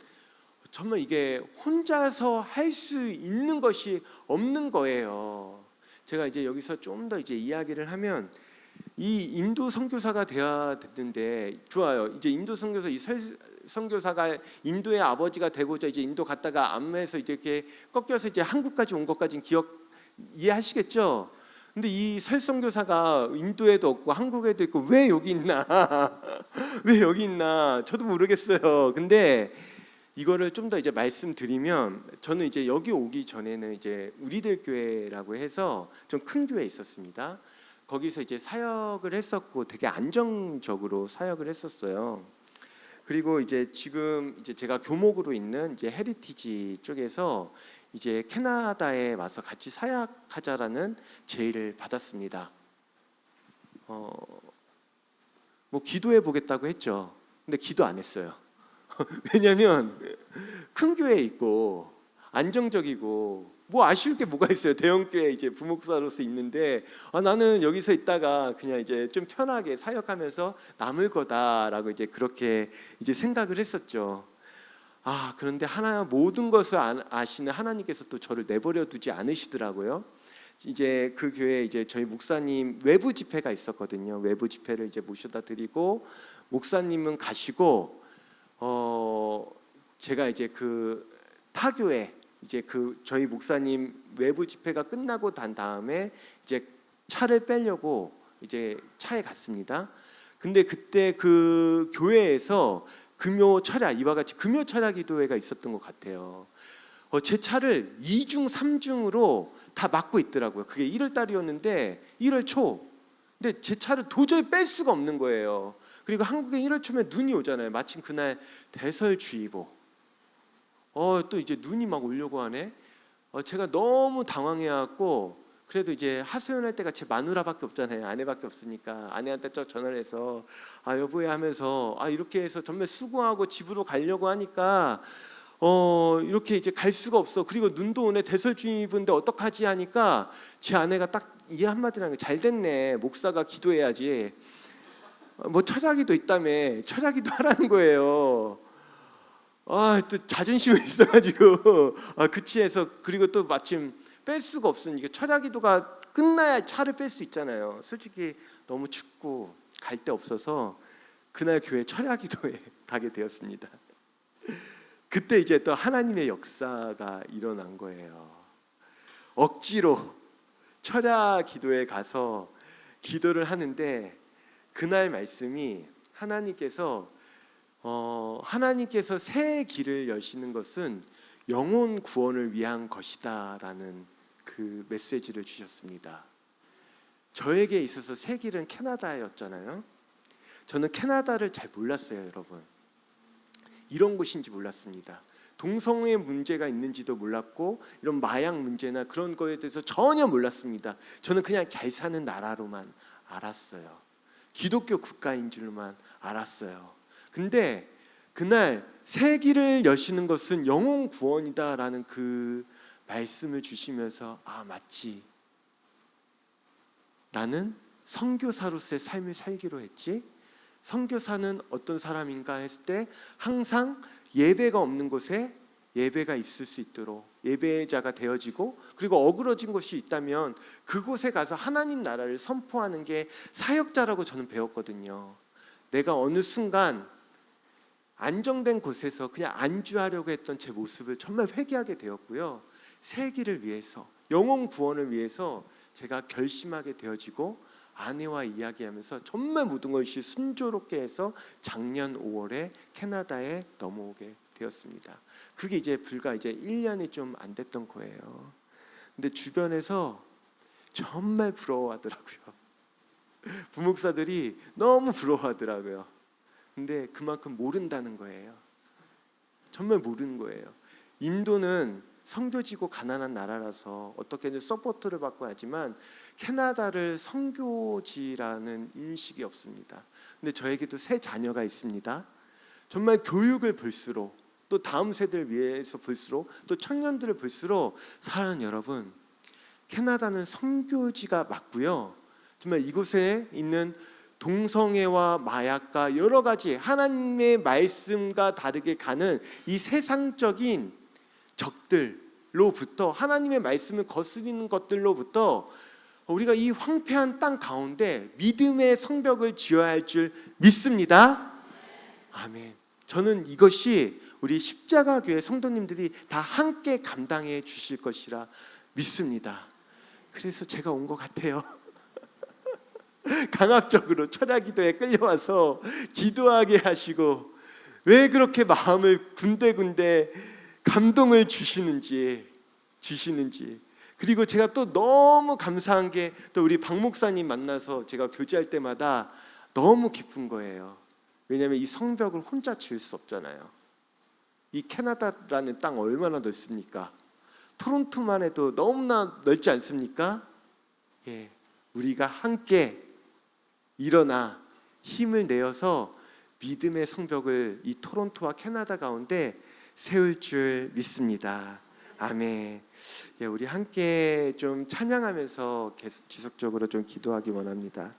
정말 이게 혼자서 할 수 있는 것이 없는 거예요. 제가 이제 여기서 좀 더 이제 이야기를 하면 이 인도 선교사가 되어야 됐는데 좋아요. 이제 인도 선교사 선교사가 인도의 아버지가 되고자 이제 인도 갔다가 암에서 이제 이렇게 꺾여서 이제 한국까지 온 것까지는 이해하시겠죠? 근데 이 설 선교사가 인도에도 없고 한국에도 있고 왜 여기 있나? 왜 여기 있나? 저도 모르겠어요. 근데 이거를 좀 더 이제 말씀드리면 저는 이제 여기 오기 전에는 이제 우리들 교회라고 해서 좀 큰 교회에 있었습니다. 거기서 이제 사역을 했었고 되게 안정적으로 사역을 했었어요. 그리고 이제 지금 이제 제가 교목으로 있는 이제 헤리티지 쪽에서 이제 캐나다에 와서 같이 사역하자라는 제의를 받았습니다. 뭐 기도해 보겠다고 했죠. 근데 기도 안 했어요. 왜냐하면 큰 교회에 있고 안정적이고 뭐 아쉬울 게 뭐가 있어요. 대형 교회 이제 부목사로서 있는데 나는 여기서 있다가 그냥 이제 좀 편하게 사역하면서 남을 거다라고 이제 그렇게 이제 생각을 했었죠. 그런데 모든 것을 아시는 하나님께서 또 저를 내버려 두지 않으시더라고요. 이제 그 교회에 이제 저희 목사님 외부 집회가 있었거든요. 외부 집회를 이제 모셔다 드리고 목사님은 가시고 제가 이제 그 타교회 이제 그 저희 목사님 외부 집회가 끝나고 난 다음에 이제 차를 빼려고 이제 차에 갔습니다. 근데 그때 그 교회에서 금요 철야 이와 같이 금요 철야 기도회가 있었던 것 같아요. 제 차를 2중 3중으로 다 막고 있더라고요. 그게 1월 달이었는데 1월 초. 근데 제 차를 도저히 뺄 수가 없는 거예요. 그리고 한국에 1월 초면 눈이 오잖아요. 마침 그날 대설주의보. 또 이제 눈이 막 오려고 하네. 제가 너무 당황해갖고 그래도 이제 하소연할 때가 제 마누라밖에 없잖아요. 아내밖에 없으니까 아내한테 전화를 해서 여보야 하면서 이렇게 해서 정말 수고하고 집으로 가려고 하니까 이렇게 이제 갈 수가 없어. 그리고 눈도 오네. 대설주의보인데 어떡하지 하니까 제 아내가 딱 이 한마디라는 게 잘 됐네. 목사가 기도해야지. 뭐 철야기도 있다며 철야기도 하라는 거예요. 또 자존심이 있어가지고 그치해서 그리고 또 마침 뺄 수가 없으니까 철야기도가 끝나야 차를 뺄 수 있잖아요. 솔직히 너무 춥고 갈 데 없어서 그날 교회 철야기도에 가게 되었습니다. 그때 이제 또 하나님의 역사가 일어난 거예요. 억지로 철야기도에 가서 기도를 하는데 그날 말씀이 하나님께서 새 길을 여시는 것은 영혼 구원을 위한 것이다라는 그 메시지를 주셨습니다. 저에게 있어서 새 길은 캐나다였잖아요. 저는 캐나다를 잘 몰랐어요, 여러분. 이런 곳인지 몰랐습니다. 동성애 문제가 있는지도 몰랐고 이런 마약 문제나 그런 거에 대해서 전혀 몰랐습니다. 저는 그냥 잘 사는 나라로만 알았어요. 기독교 국가인 줄만 알았어요. 근데 그날 새 길을 여시는 것은 영혼 구원이다라는 그 말씀을 주시면서 맞지. 나는 선교사로서의 삶을 살기로 했지. 선교사는 어떤 사람인가 했을 때 항상 예배가 없는 곳에 예배가 있을 수 있도록 예배자가 되어지고 그리고 어그러진 곳이 있다면 그곳에 가서 하나님 나라를 선포하는 게 사역자라고 저는 배웠거든요. 내가 어느 순간 안정된 곳에서 그냥 안주하려고 했던 제 모습을 정말 회개하게 되었고요. 새 길을 위해서 영혼 구원을 위해서 제가 결심하게 되어지고 아내와 이야기하면서 정말 모든 것이 순조롭게 해서 작년 5월에 캐나다에 넘어오게 되었습니다. 그게 이제 불과 이제 1년이 좀 안 됐던 거예요. 근데 주변에서 정말 부러워하더라고요. 부목사들이 너무 부러워하더라고요. 근데 그만큼 모른다는 거예요. 정말 모르는 거예요. 인도는 선교지고 가난한 나라라서 어떻게든 서포트를 받고 하지만 캐나다를 선교지라는 인식이 없습니다. 근데 저에게도 새 자녀가 있습니다. 정말 교육을 볼수록 또 다음 세대를 위해서 볼수록 또 청년들을 볼수록 사랑하는 여러분, 캐나다는 선교지가 맞고요. 정말 이곳에 있는 동성애와 마약과 여러 가지 하나님의 말씀과 다르게 가는 이 세상적인 적들로부터, 하나님의 말씀을 거스리는 것들로부터 우리가 이 황폐한 땅 가운데 믿음의 성벽을 지어야 할 줄 믿습니다. 아멘. 저는 이것이 우리 십자가 교회 성도님들이 다 함께 감당해 주실 것이라 믿습니다. 그래서 제가 온 것 같아요. 강압적으로 철야기도에 끌려와서 기도하게 하시고 왜 그렇게 마음을 군데군데 감동을 주시는지. 그리고 제가 또 너무 감사한 게 또 우리 박 목사님 만나서 제가 교제할 때마다 너무 기쁜 거예요. 왜냐하면 이 성벽을 혼자 지을 수 없잖아요. 이 캐나다라는 땅 얼마나 넓습니까? 토론토만 해도 너무나 넓지 않습니까? 예, 우리가 함께 일어나 힘을 내어서 믿음의 성벽을 이 토론토와 캐나다 가운데 세울 줄 믿습니다. 아멘. 예, 우리 함께 좀 찬양하면서 계속 지속적으로 좀 기도하기 원합니다.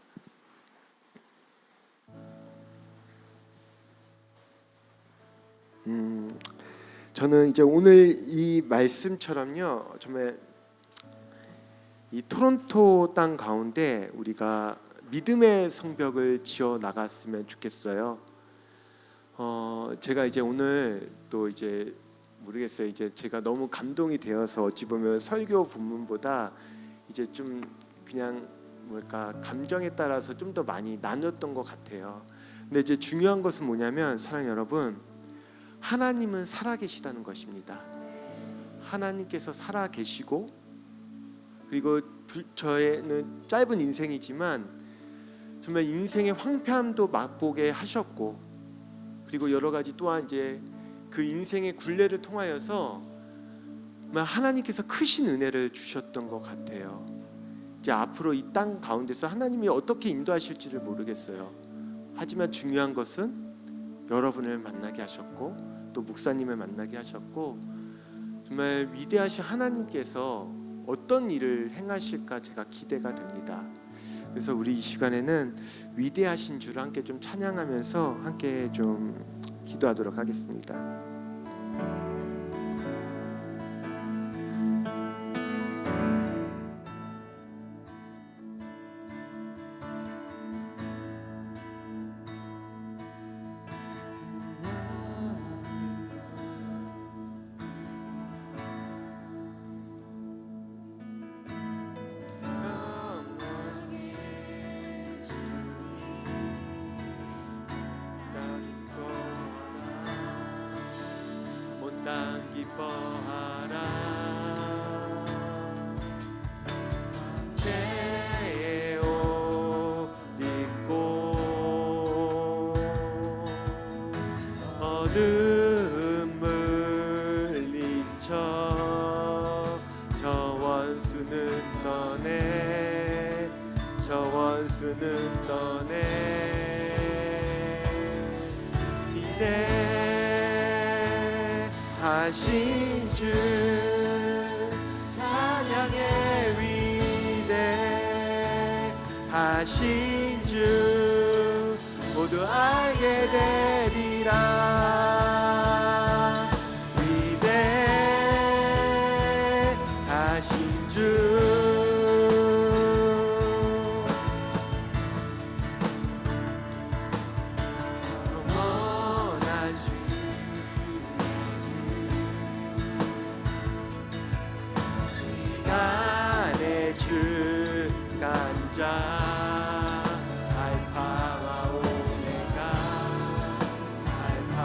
저는 이제 오늘 이 말씀처럼요, 정말 이 토론토 땅 가운데 우리가 믿음의 성벽을 지어 나갔으면 좋겠어요. 제가 이제 오늘 또 이제 모르겠어요. 이제 제가 너무 감동이 되어서 어찌 보면 설교 본문보다 이제 좀 그냥 뭘까 감정에 따라서 좀 더 많이 나눴던 것 같아요. 근데 이제 중요한 것은 뭐냐면 사랑하는 여러분, 하나님은 살아계시다는 것입니다. 하나님께서 살아계시고 그리고 저에는 짧은 인생이지만 정말 인생의 황폐함도 맛보게 하셨고 그리고 여러 가지 또한 이제 그 인생의 굴레를 통하여서 하나님께서 크신 은혜를 주셨던 것 같아요. 이제 앞으로 이 땅 가운데서 하나님이 어떻게 인도하실지를 모르겠어요. 하지만 중요한 것은 여러분을 만나게 하셨고 또 목사님을 만나게 하셨고 정말 위대하신 하나님께서 어떤 일을 행하실까 제가 기대가 됩니다. 그래서 우리 이 시간에는 위대하신 주를 함께 좀 찬양하면서 함께 좀 기도하도록 하겠습니다. 땅 기뻐하라. 죄의 옷 입고 어둠 물리쳐 저 원수는 떠내 저 원수는 떠내 이대 하신 주 찬양의 위대 하신 주 모두 알게 되리라. 위대 하신 주 영원한 주 주간자 알파와 오메가 알파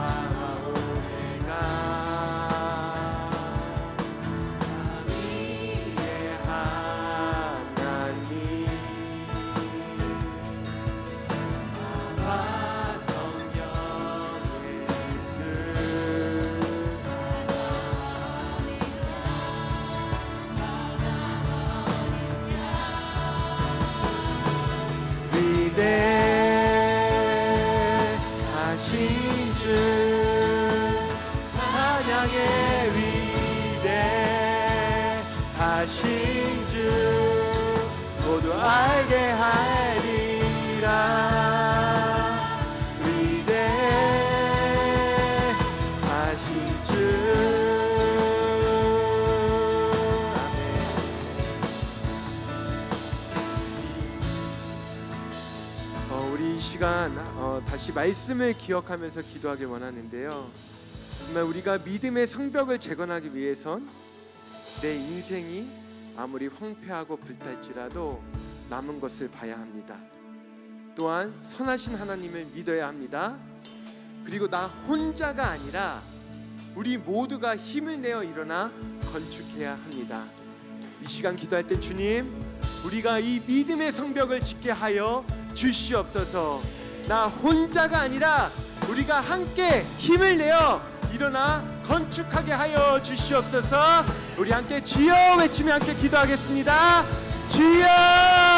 다시 말씀을 기억하면서 기도하길 원하는데요. 정말 우리가 믿음의 성벽을 재건하기 위해선 내 인생이 아무리 황폐하고 불탈지라도 남은 것을 봐야 합니다. 또한 선하신 하나님을 믿어야 합니다. 그리고 나 혼자가 아니라 우리 모두가 힘을 내어 일어나 건축해야 합니다. 이 시간 기도할 때 주님, 우리가 이 믿음의 성벽을 짓게 하여 주시옵소서. 나 혼자가 아니라 우리가 함께 힘을 내어 일어나 건축하게 하여 주시옵소서. 우리 함께 주여 외치며 함께 기도하겠습니다. 주여!